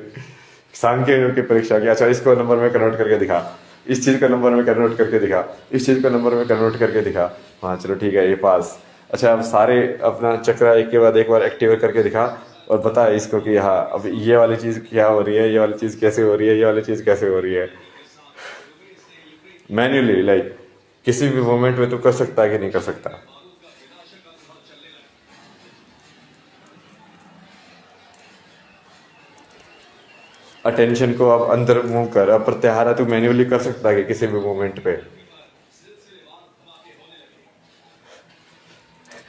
सांख्य की परीक्षा की। अच्छा इसको नंबर में कन्वर्ट करके दिखा, इस चीज को नंबर में कन्वर्ट करके दिखा, इस चीज को नंबर में कन्वर्ट करके दिखा। हाँ चलो ठीक है ये पास। अच्छा अब सारे अपना चक्र एक के बाद एक बार एक्टिवेट करके दिखा, और बता इसको कि हाँ अब ये वाली चीज क्या हो रही है, ये वाली चीज कैसे हो रही है, ये वाली चीज कैसे हो रही है। मैन्युअली लाइक किसी भी मोमेंट में तू कर सकता है कि नहीं कर सकता। अटेंशन को अब अंदर मूव कर, अब प्रत्याहार तू मैन्युअली कर सकता है कि किसी भी मोमेंट पे।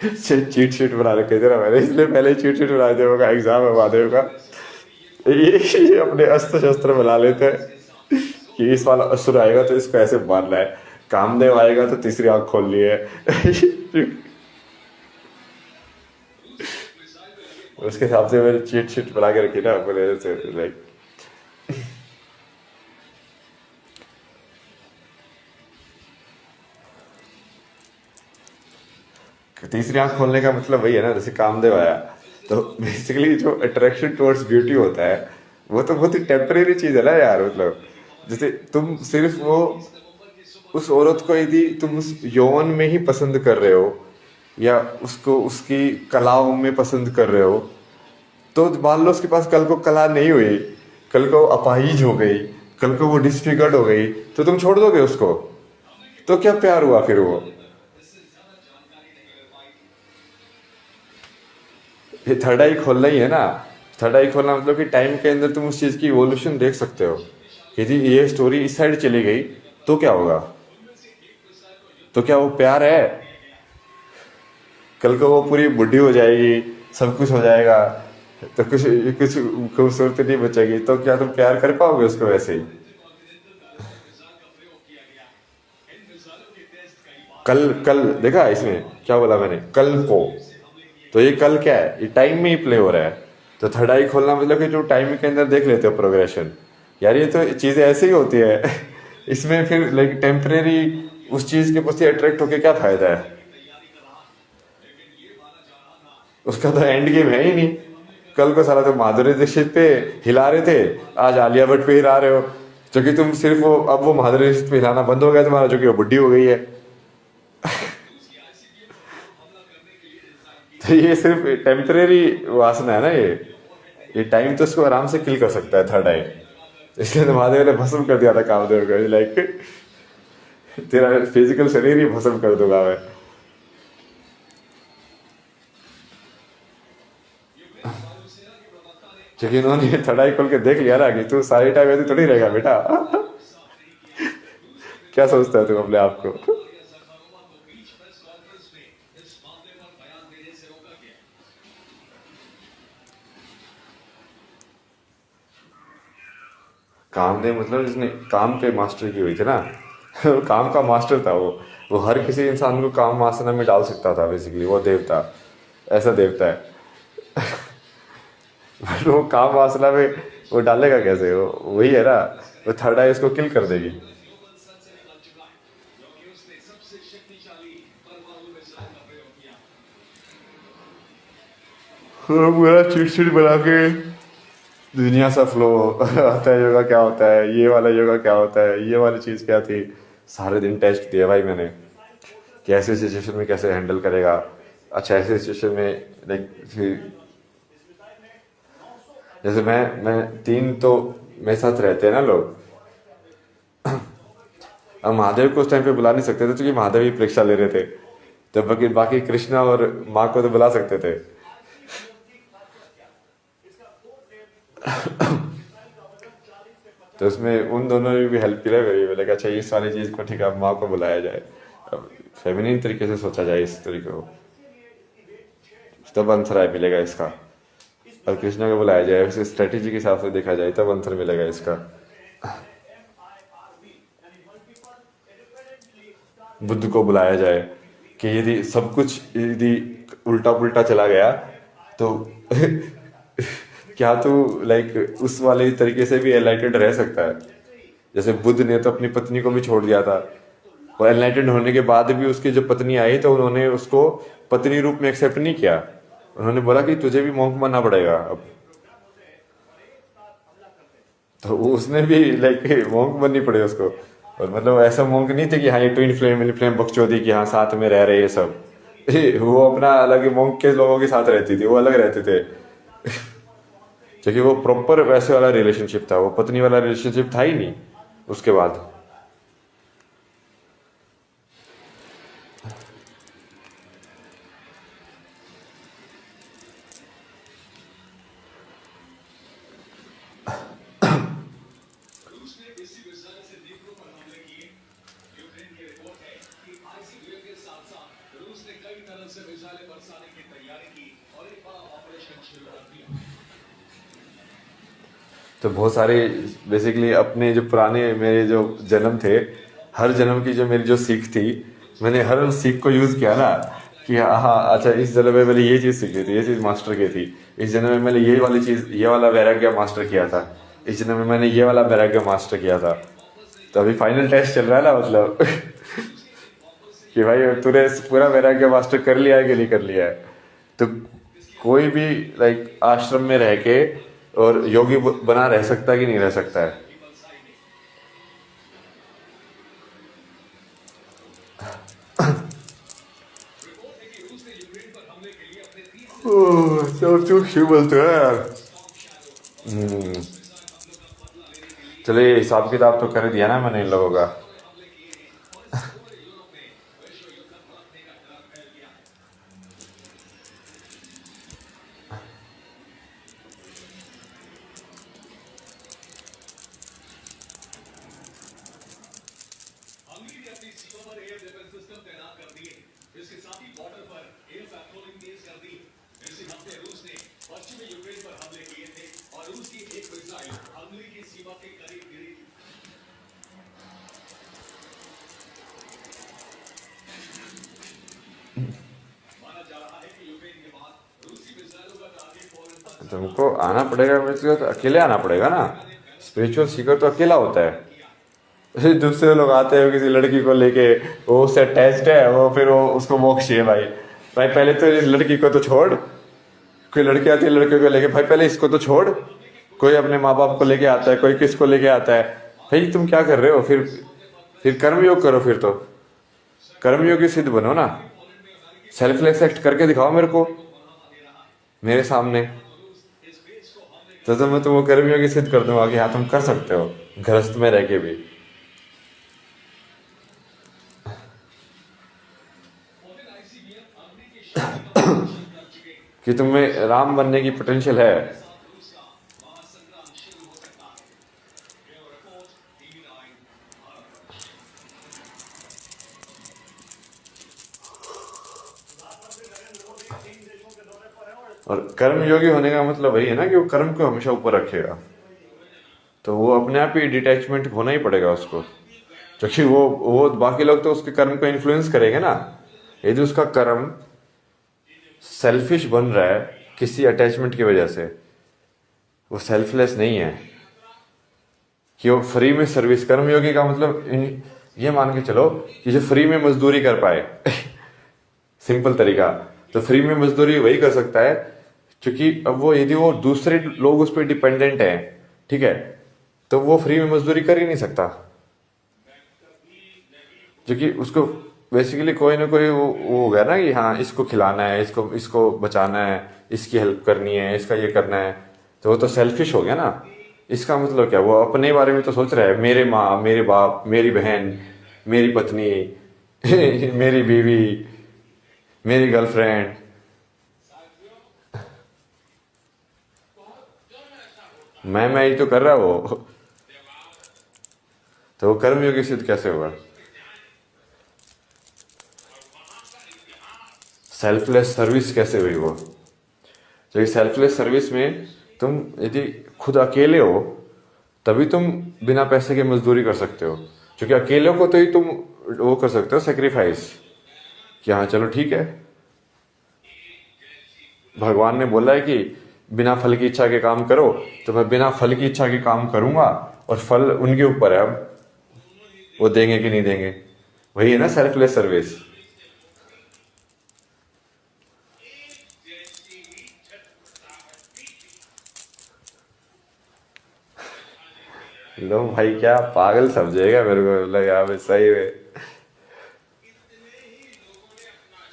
चीट शीट बना रखे थे ना मैंने, इसलिए पहले चीट शीट बना देव का एग्जाम है महादेव का। ये अपने अस्त्र शस्त्र बना लेते हैं कि इस वाला असुर आएगा तो इसको ऐसे मारना है, कामदेव आएगा तो तीसरी आंख खोल ली है। उसके हिसाब से मैंने चीट शीट बना के रखी ना, बोले लाइक तीसरी आंख खोलने का मतलब वही है ना, जैसे कामदेव आया तो बेसिकली जो अट्रैक्शन टुवर्ड्स ब्यूटी होता है वो तो बहुत ही टेम्परेरी चीज है ना यार। मतलब जैसे तुम सिर्फ वो उस औरत को यदि तुम उस यौवन में ही पसंद कर रहे हो या उसको उसकी कलाओं में पसंद कर रहे हो, तो मान लो उसके पास कल को कला नहीं हुई, कल को अपाहिज हो गई, कल को वो डिसफिगर्ड हो गई, तो तुम छोड़ दोगे उसको? तो क्या प्यार हुआ फिर वो? ये थर्ड आई खोलना ही है ना। थर्ड आई खोलना मतलब कि टाइम के अंदर तुम उस चीज की इवोल्यूशन देख सकते हो। यदि ये स्टोरी इस साइड चली गई तो क्या होगा? तो क्या वो प्यार है? कल को वो पूरी बुढ़ी हो जाएगी, सब कुछ हो जाएगा, तो कुछ कुछ खूबसूरती नहीं बचेगी, तो क्या तुम प्यार कर पाओगे उसको वैसे ही? कल कल देखा इसमें क्या बोला मैंने? कल को, तो ये कल क्या है? ये टाइम में ही प्ले हो रहा है। तो थर्ड आई खोलना मतलब कि जो टाइम के अंदर देख लेते हो प्रोग्रेशन। यार ये तो चीजें ऐसे ही होती है। इसमें फिर लाइक टेम्परेरी उस चीज के प्रति अट्रैक्ट होके क्या फायदा है? उसका तो एंड गेम है ही नहीं। कल को सारा तुम माधुरी दीक्षित पे हिला रहे थे, आज आलिया भट्ट पे हिला रहे हो, जो कि तुम सिर्फ वो अब वो माधुरी दीक्षित पे हिलाना बंद हो गया तुम्हारा, जो कि वो बुढ़ी हो गई है। तो ये सिर्फ टेम्परेरी वासना है ना। ये टाइम तो इसको आराम से किल कर सकता है थर्ड आई। इसलिए तो महादेव ने भस्म कर दिया था कामदेव को, लाइक तेरा फिजिकल शरीर ही भस्म कर दूंगा मैं। क्योंकि इन्होंने थर्ड आई खोल के देख लिया ना कि तू सारी टाइम ऐसे थोड़ी रहेगा बेटा। क्या सोचता है तू अपने आप को? कामदेव मतलब जिसने काम पे मास्टर की हुई थी ना। वो काम का मास्टर था। वो हर किसी इंसान को काम वासना में डाल सकता था। बेसिकली वो देवता, ऐसा देवता है। बट वो काम वासना में वो डालेगा कैसे? वो वही है ना, वो थर्ड आई उसको किल कर देगी। पूरा चिड़चिड़ बना के दुनिया सा फ्लो आता है। योगा क्या होता है, ये वाला योगा क्या होता है, ये वाली चीज़ क्या थी। सारे दिन टेस्ट दिया भाई मैंने कि ऐसे सिचुएशन में कैसे हैंडल करेगा। अच्छा ऐसे सिचुएशन में लाइक जैसे मैं तीन तो मेरे साथ रहते हैं ना लोग। अब महादेव को उस टाइम पे बुला नहीं सकते थे क्योंकि महादेव ही परीक्षा ले रहे थे, तो बाकी कृष्णा और माँ को तो बुला सकते थे। तो उसमें उन दोनों ने भी हेल्प किया मेरी। मैंने कहा अच्छा इस वाली चीज़ को ठीक है माँ को बुलाया जाए, अब फेमिनिन तरीके से सोचा जाए इस तरीके को, तब आंसर मिलेगा इसका। और कृष्णा को बुलाया जाए उस स्ट्रेटेजी के हिसाब से देखा जाए तब आंसर मिलेगा इसका। बुद्ध को बुलाया जाए कि यदि सब कुछ यदि उल्टा पुल्टा चला गया तो क्या तू लाइक उस वाले तरीके से भी एनलाइटेड रह सकता है? जैसे बुद्ध ने तो अपनी पत्नी को भी छोड़ दिया था, और एनलाइटेड होने के बाद भी उसकी जो पत्नी आई तो उन्होंने उसको पत्नी रूप में एक्सेप्ट नहीं किया। उन्होंने बोला कि तुझे भी मॉन्क बनना पड़ेगा अब। तो उसने भी लाइक मॉन्क बननी पड़े उसको। और मतलब ऐसा मॉन्क नहीं थे कि हाँ ये ट्विन फ्लेम बकचोदी की हाँ साथ में रह रहे ये सब। वो अपना अलग मॉन्क के लोगों के साथ रहती थी, वो अलग रहते थे। क्योंकि वो प्रॉपर वैसे वाला रिलेशनशिप था, वो पत्नी वाला रिलेशनशिप था ही नहीं उसके बाद। तो बहुत सारे बेसिकली अपने जो पुराने मेरे जो जन्म थे हर जन्म की जो मेरी जो सीख थी, मैंने हर उस सीख को यूज़ किया ना कि हाँ अच्छा इस जन्म में मैंने ये चीज़ सीखी थी, ये चीज़ मास्टर की थी, इस जन्म में मैंने ये वाली चीज़, ये वाला वैराग्य मास्टर किया था, इस जन्म में मैंने ये वाला वैराग्य मास्टर किया था। तो अभी फाइनल टेस्ट चल रहा है ना, मतलब कि भाई तूने पूरा वैराग्य मास्टर कर लिया है कि नहीं कर लिया है। तो कोई भी लाइक आश्रम में रह के और योगी बना रह सकता है कि नहीं रह सकता है। क्यों बोलते हो यार। चलिए हिसाब किताब तो कर दिया ना मैंने इन लोगों का। हंगरी ने अपनी सीमा पर एयर डिफेंस सिस्टम तैनात कर दिए। इसके साथ ही बॉर्डर पर एयर पेट्रोलिंग तेज कर दी। इसी हफ्ते रूस ने पश्चिमी यूक्रेन पर हमले किए थे और रूस की एक मिसाइल हंगरी की सीमा के करीब गिरी थी। माना जा रहा है कि यूक्रेन के बाद रूसी मिसाइलों का टारगेट पोलैंड पर तुमको आना पड़ेगा, तो अकेले आना पड़ेगा ना। स्पिरिचुअल सीकर तो अकेला होता है। दूसरे लोग आते हैं किसी लड़की को लेके, वो उससे अटैच्ड है, वो फिर वो उसको मोक्ष है। भाई भाई पहले तो इस लड़की को तो छोड़। कोई लड़की आती है लड़के को लेके, भाई पहले इसको तो छोड़। कोई अपने माँ बाप को लेके आता है, कोई किसको लेके आता है। भाई तुम क्या कर रहे हो? फिर कर्मयोग करो। फिर तो कर्मयोगी सिद्ध बनो ना। सेल्फलेस एक्ट करके दिखाओ मेरे को, मेरे सामने। तो मैं तुमको कर्मयोगी सिद्ध कर दूंगा कि हाँ तुम कर सकते हो गृहस्थ में रह के भी। कि तुम्हें राम बनने की पोटेंशियल है। और कर्म योगी होने का मतलब वही है ना कि वो कर्म को हमेशा ऊपर रखेगा। तो वो अपने आप ही डिटैचमेंट होना ही पड़ेगा उसको, क्योंकि वो बाकी लोग तो उसके कर्म को इन्फ्लुएंस करेंगे ना। यदि उसका कर्म सेल्फिश बन रहा है किसी अटैचमेंट की वजह से, वो सेल्फलेस नहीं है कि वो फ्री में सर्विस। कर्मयोगी का मतलब ये मान के चलो कि जो फ्री में मजदूरी कर पाए सिंपल तरीका, तो फ्री में मजदूरी वही कर सकता है क्योंकि अब वो यदि वो दूसरे लोग उस पर डिपेंडेंट हैं, ठीक है, तो वो फ्री में मजदूरी कर ही नहीं सकता। क्योंकि उसको बेसिकली कोई ना कोई वो हो गया ना कि हाँ इसको खिलाना है, इसको बचाना है, इसकी हेल्प करनी है, इसका ये करना है। तो वो तो सेल्फिश हो गया ना। इसका मतलब क्या, वो अपने बारे में तो सोच रहा है, मेरे माँ, मेरे बाप, मेरी बहन, मेरी पत्नी मेरी बीवी, मेरी गर्लफ्रेंड। मैं ही तो कर रहा वो। तो वो कर्मयोगी सिद्ध कैसे होगा? सेल्फलेस सर्विस कैसे हुई वो? तो सेल्फलेस सर्विस में तुम यदि खुद अकेले हो तभी तुम बिना पैसे के मजदूरी कर सकते हो, क्योंकि अकेले को तो ही तुम वो कर सकते हो सेक्रीफाइस कि हाँ चलो ठीक है। भगवान ने बोला है कि बिना फल की इच्छा के काम करो, तो मैं बिना फल की इच्छा के काम करूंगा और फल उनके ऊपर है, अब वो देंगे कि नहीं देंगे। वही है ना सेल्फलेस सर्विस। लो भाई क्या पागल समझेगा मेरे को लगा भाई सही में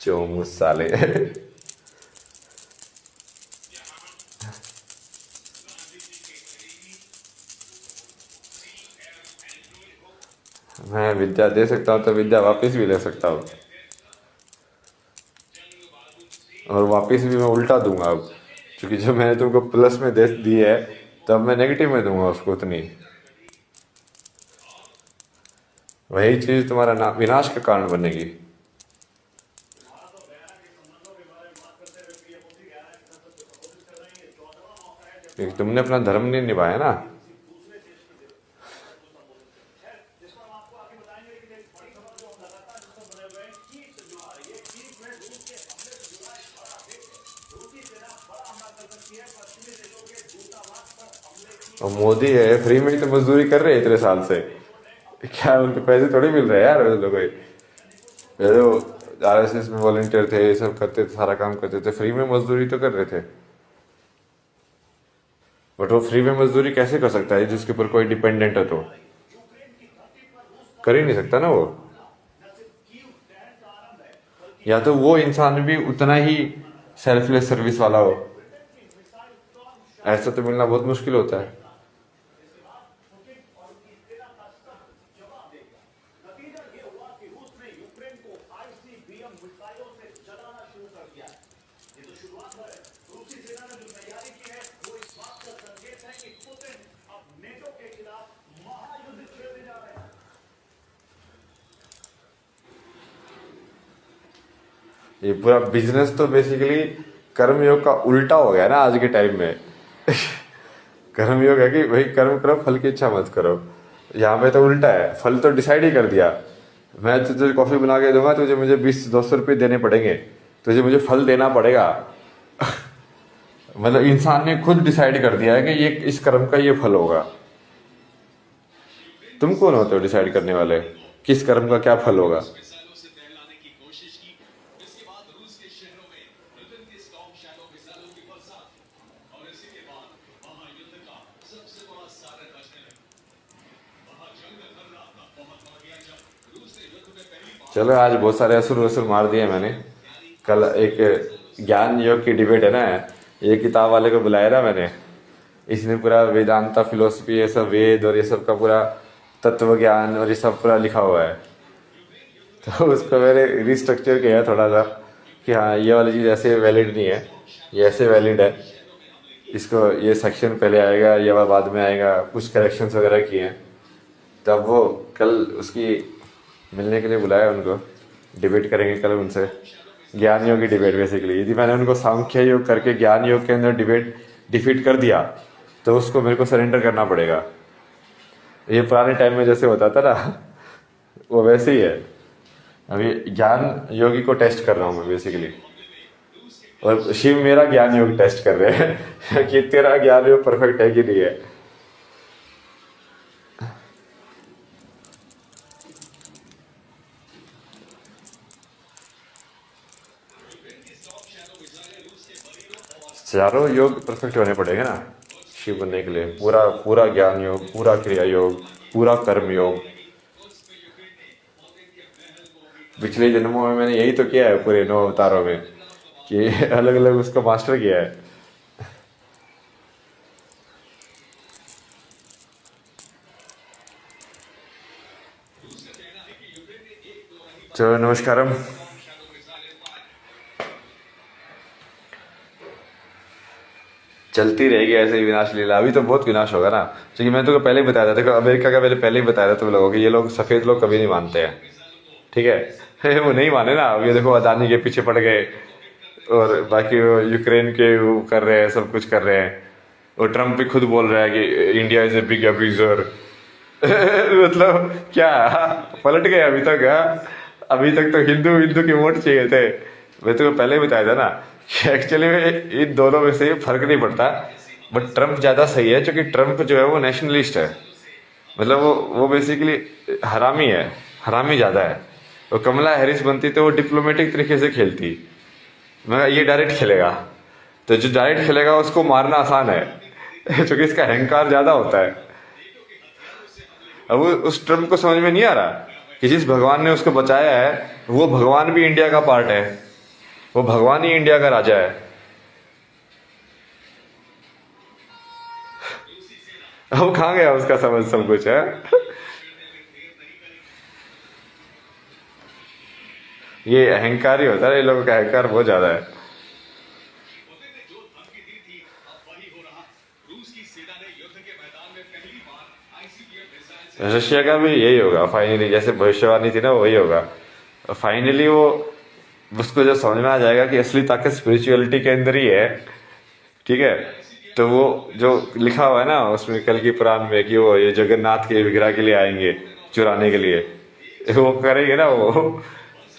चोमू साले। मैं विद्या दे सकता हूँ तो विद्या वापस भी ले सकता हूँ, और वापस भी मैं उल्टा दूंगा अब, क्योंकि जो मैंने तुमको प्लस में दे दी है तो अब मैं नेगेटिव में दूंगा उसको उतनी। वही चीज तुम्हारा विनाश का कारण बनेगी। क्योंकि तुमने अपना धर्म नहीं निभाया ना। और मोदी है, फ्री में ही तो मजदूरी कर रहे हैं इतने साल से, क्या उनको पैसे थोड़ी मिल रहे हैं यार उन लोगों को। ये जो RSS में वॉलंटियर थे, ये सब करते थे, सारा काम करते थे, फ्री में मजदूरी तो कर रहे थे। बट वो फ्री में मजदूरी कैसे कर सकता है जिसके ऊपर कोई डिपेंडेंट है? तो कर ही नहीं सकता ना वो। या तो वो इंसान भी उतना ही सेल्फलेस सर्विस वाला हो, ऐसा तो मिलना बहुत मुश्किल होता है। ये पूरा बिजनेस तो बेसिकली कर्मयोग का उल्टा हो गया ना आज के टाइम में। कर्मयोग है कि भाई कर्म करो, फल की इच्छा मत करो। यहाँ पे तो उल्टा है, फल तो डिसाइड ही कर दिया, मैं तुझे कॉफी बना के दूंगा, तुझे मुझे 20-200 रुपये देने पड़ेंगे, तुझे मुझे फल देना पड़ेगा। मतलब इंसान ने खुद डिसाइड कर दिया है कि ये इस कर्म का ये फल होगा। तुम कौन होते हो डिसाइड करने वाले किस कर्म का क्या फल होगा? मिसाइलों से दहलाने की कोशिश की। इसके बाद रूस के शहरों में ब्रिटेन के स्टॉर्म शैडो मिसाइलों की बरसात, और इसी के बाद महायुद्ध का सबसे बड़ा सागर बजने लगा। महाजंग खतरा था, बहुत बढ़ गया जब रूस ने युद्ध में पहली बार। चलो आज बहुत सारे असुर मार दिए मैंने। कल एक ज्ञान योग की डिबेट है ना, ये किताब वाले को बुलाया ना मैंने, इसने पूरा वेदांता फिलोसफी, ये सब वेद और ये सब का पूरा तत्व ज्ञान और ये सब पूरा लिखा हुआ है। तो उसको मैंने रिस्ट्रक्चर किया थोड़ा सा कि हाँ ये वाली चीज़ ऐसे वैलिड नहीं है, ये ऐसे वैलिड है, इसको ये सेक्शन पहले आएगा, ये वाला बाद में आएगा, कुछ करेक्शंस वगैरह किए हैं। तब वो कल उसकी मिलने के लिए बुलाया उनको, डिबेट करेंगे कल उनसे, ज्ञान योग की डिबेट बेसिकली। यदि मैंने उनको सांख्य योग करके ज्ञान योग के अंदर डिफीट कर दिया तो उसको मेरे को सरेंडर करना पड़ेगा। ये पुराने टाइम में जैसे होता था ना, वो वैसे ही है। अभी ज्ञान योगी को टेस्ट कर रहा हूँ मैं बेसिकली, और शिव मेरा ज्ञान योग टेस्ट कर रहे हैं कि तेरा ज्ञान योग परफेक्ट है कि नहीं है। चारों योग परफेक्ट होने पड़ेंगे ना शिव बनने के लिए। पूरा पूरा ज्ञान योग, पूरा क्रिया योग, पूरा कर्म योग। पिछले जन्मों में मैंने यही तो किया है पूरे 9 अवतारों में, कि अलग अलग उसको मास्टर किया है। चलो नमस्कारम। चलती रहेगी ऐसे ही विनाश लीला। अभी तो बहुत विनाश होगा ना, क्योंकि मैं तो पहले ही बताया था। देखो अमेरिका का मैंने पहले ही बताया था तुम लोगों को, ये लोग सफेद लोग कभी नहीं मानते हैं, ठीक है। वो नहीं माने ना। अब ये देखो अदानी के पीछे पड़ गए, और बाकी वो यूक्रेन के वो कर रहे हैं, सब कुछ कर रहे हैं। और ट्रम्प भी खुद बोल रहा है कि India is a big abuser. मतलब क्या पलट गए अभी तक? अभी तक तो हिंदू के वोट चाहिए थे। मैं तो पहले ही बताया था ना कि एक्चुअली में इन दोनों में से फर्क नहीं पड़ता, बट ट्रम्प ज़्यादा सही है, क्योंकि ट्रम्प जो है वो नेशनलिस्ट है। मतलब वो बेसिकली हरामी है, हरामी ज़्यादा है। और कमला हैरिस बनती तो वो डिप्लोमेटिक तरीके से खेलती, मगर ये डायरेक्ट खेलेगा। तो जो डायरेक्ट खेलेगा उसको मारना आसान है, क्योंकि इसका अहंकार ज़्यादा होता है। अब उस ट्रम्प को समझ में नहीं आ रहा कि जिस भगवान ने उसको बचाया है वो भगवान भी इंडिया का पार्ट है, वो भगवान ही इंडिया का राजा है। अब कहाँ गया उसका समझ सब कुछ है। ये अहंकार ही होता है, ये लोगों का अहंकार बहुत ज्यादा है। रशिया का भी यही होगा फाइनली, जैसे भविष्यवाणी थी ना वही होगा फाइनली। वो उसको जब समझ में आ जाएगा कि असली ताकत स्पिरिचुअलिटी के अंदर ही है, ठीक है, तो वो जो लिखा हुआ है ना उसमें कल की पुराण में कि वो ये जगन्नाथ के विग्रह के लिए आएंगे चुराने के लिए, वो करेंगे ना वो,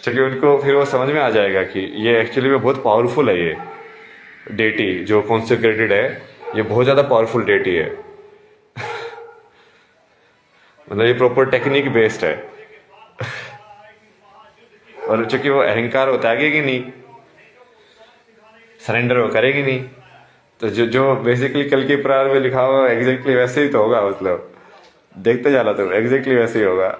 क्योंकि उनको फिर वो समझ में आ जाएगा कि ये एक्चुअली में बहुत पावरफुल है। ये डेटी जो कॉन्सेक्रेटेड है ये बहुत ज़्यादा पावरफुल डेटी है। मतलब ये प्रॉपर टेक्निक बेस्ड है। और चूंकि वो अहंकार होता है कि नहीं, सरेंडर वो करेगी नहीं, तो जो बेसिकली कल की प्रार में लिखा हुआ एग्जैक्टली वैसे ही तो होगा। मतलब देखते जाना तो एग्जैक्टली वैसे ही होगा।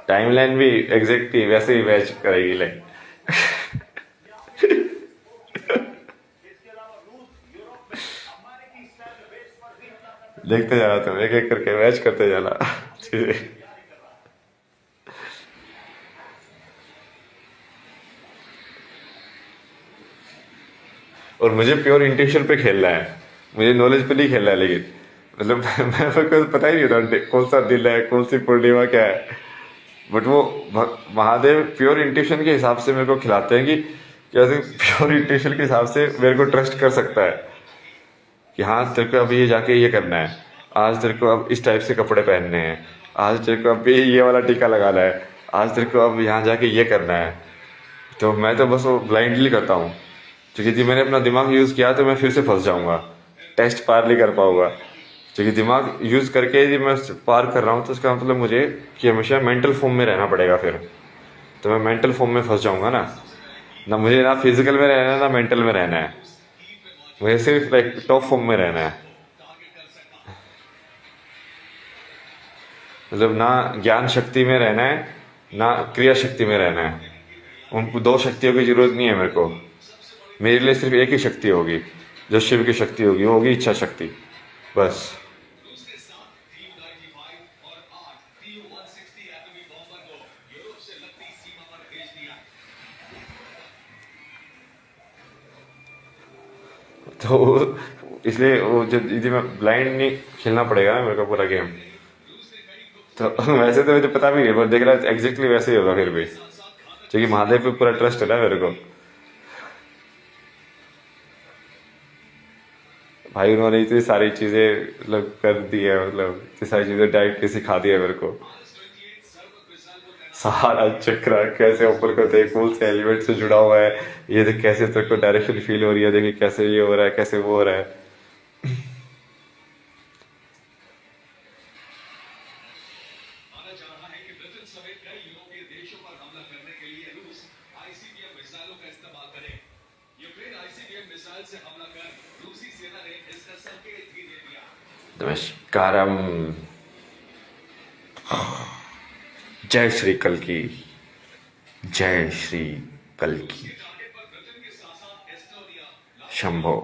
टाइमलाइन भी एग्जैक्टली वैसे ही मैच करेगी लाइन। देखते जाना तुम, एक एक करके मैच करते जाना चीजें। और मुझे प्योर इंट्यूशन पे खेलना है, मुझे नॉलेज पे नहीं खेलना है। लेकिन मतलब मैं को पता ही नहीं होता कौन सा दिन है, कौन सी पूर्णिमा क्या है। बट वो महादेव प्योर इंट्यूशन के हिसाब से मेरे को खिलाते हैं कि कैसे प्योर इंट्यूशन के हिसाब से मेरे को ट्रस्ट कर सकता है कि हाँ तेरे को अब ये जाके ये करना है, आज तेरे को अब इस टाइप से कपड़े पहनने हैं, आज तेरे को अब ये वाला टीका लगाना है, आज तेरे को अब यहाँ जाके ये करना है। तो मैं तो बस वो ब्लाइंडली करता हूँ, क्योंकि यदि मैंने अपना दिमाग यूज़ किया तो मैं फिर से फंस जाऊँगा, टेस्ट पार नहीं कर पाऊँगा। क्योंकि दिमाग यूज़ करके यदि मैं पार कर रहा हूँ तो इसका मतलब मुझे कि हमेशा मेंटल फॉर्म में रहना पड़ेगा। फिर तो मैं मेंटल फॉर्म में फंस जाऊँगा ना मुझे ना फिजिकल में रहना है ना मेंटल में रहना है, मुझे सिर्फ लाइक टॉप फॉर्म में रहना है। मतलब ना ज्ञान शक्ति में रहना है ना क्रिया शक्ति में रहना है। उन दो शक्तियों की जरूरत नहीं है मेरे को। मेरे लिए सिर्फ एक ही शक्ति होगी, जो शिव की शक्ति होगी, वो होगी इच्छा शक्ति, बस। दूसरे 7 TU-95 और 8 TU-160 एटमी बॉम्बर को यूरोप से लगती सीमा पर भेज दिया। तो इसलिए वो यदि मैं ब्लाइंड नहीं खेलना पड़ेगा ना मेरे को पूरा गेम, तो वैसे तो मुझे पता भी नहीं, पर देख रहा है एग्जैक्टली वैसे ही होगा फिर भी, क्योंकि महादेव पे पूरा ट्रस्ट है ना मेरे को। भाई उन्होंने इतनी सारी चीजें मतलब कर दी है, मतलब इतनी सारी चीजें डायरेक्टली सिखा दी है मेरे को। सारा चक्र कैसे ऊपर को देख, कौन से एलिमेंट से जुड़ा हुआ है, ये देख कैसे तेरे को डायरेक्शन फील हो रही है, देखिए कैसे ये हो रहा है, कैसे वो हो रहा है। माना जा रहा है कि ब्रिटेन समेत कई यूरोपीय देशों पर हमला करने के लिए रूस ICBM मिसाइलों का इस्तेमाल करे। यूक्रेन ICBM मिसाइल से हमला कर रूसी सेना ने इसका संकेत भी दे दिया। नमस्कारम, जय श्री कल्कि, जय श्री कल्कि, टारगेट पर ब्रिटेन के साथ साथ एस्टोनिया, शंभो।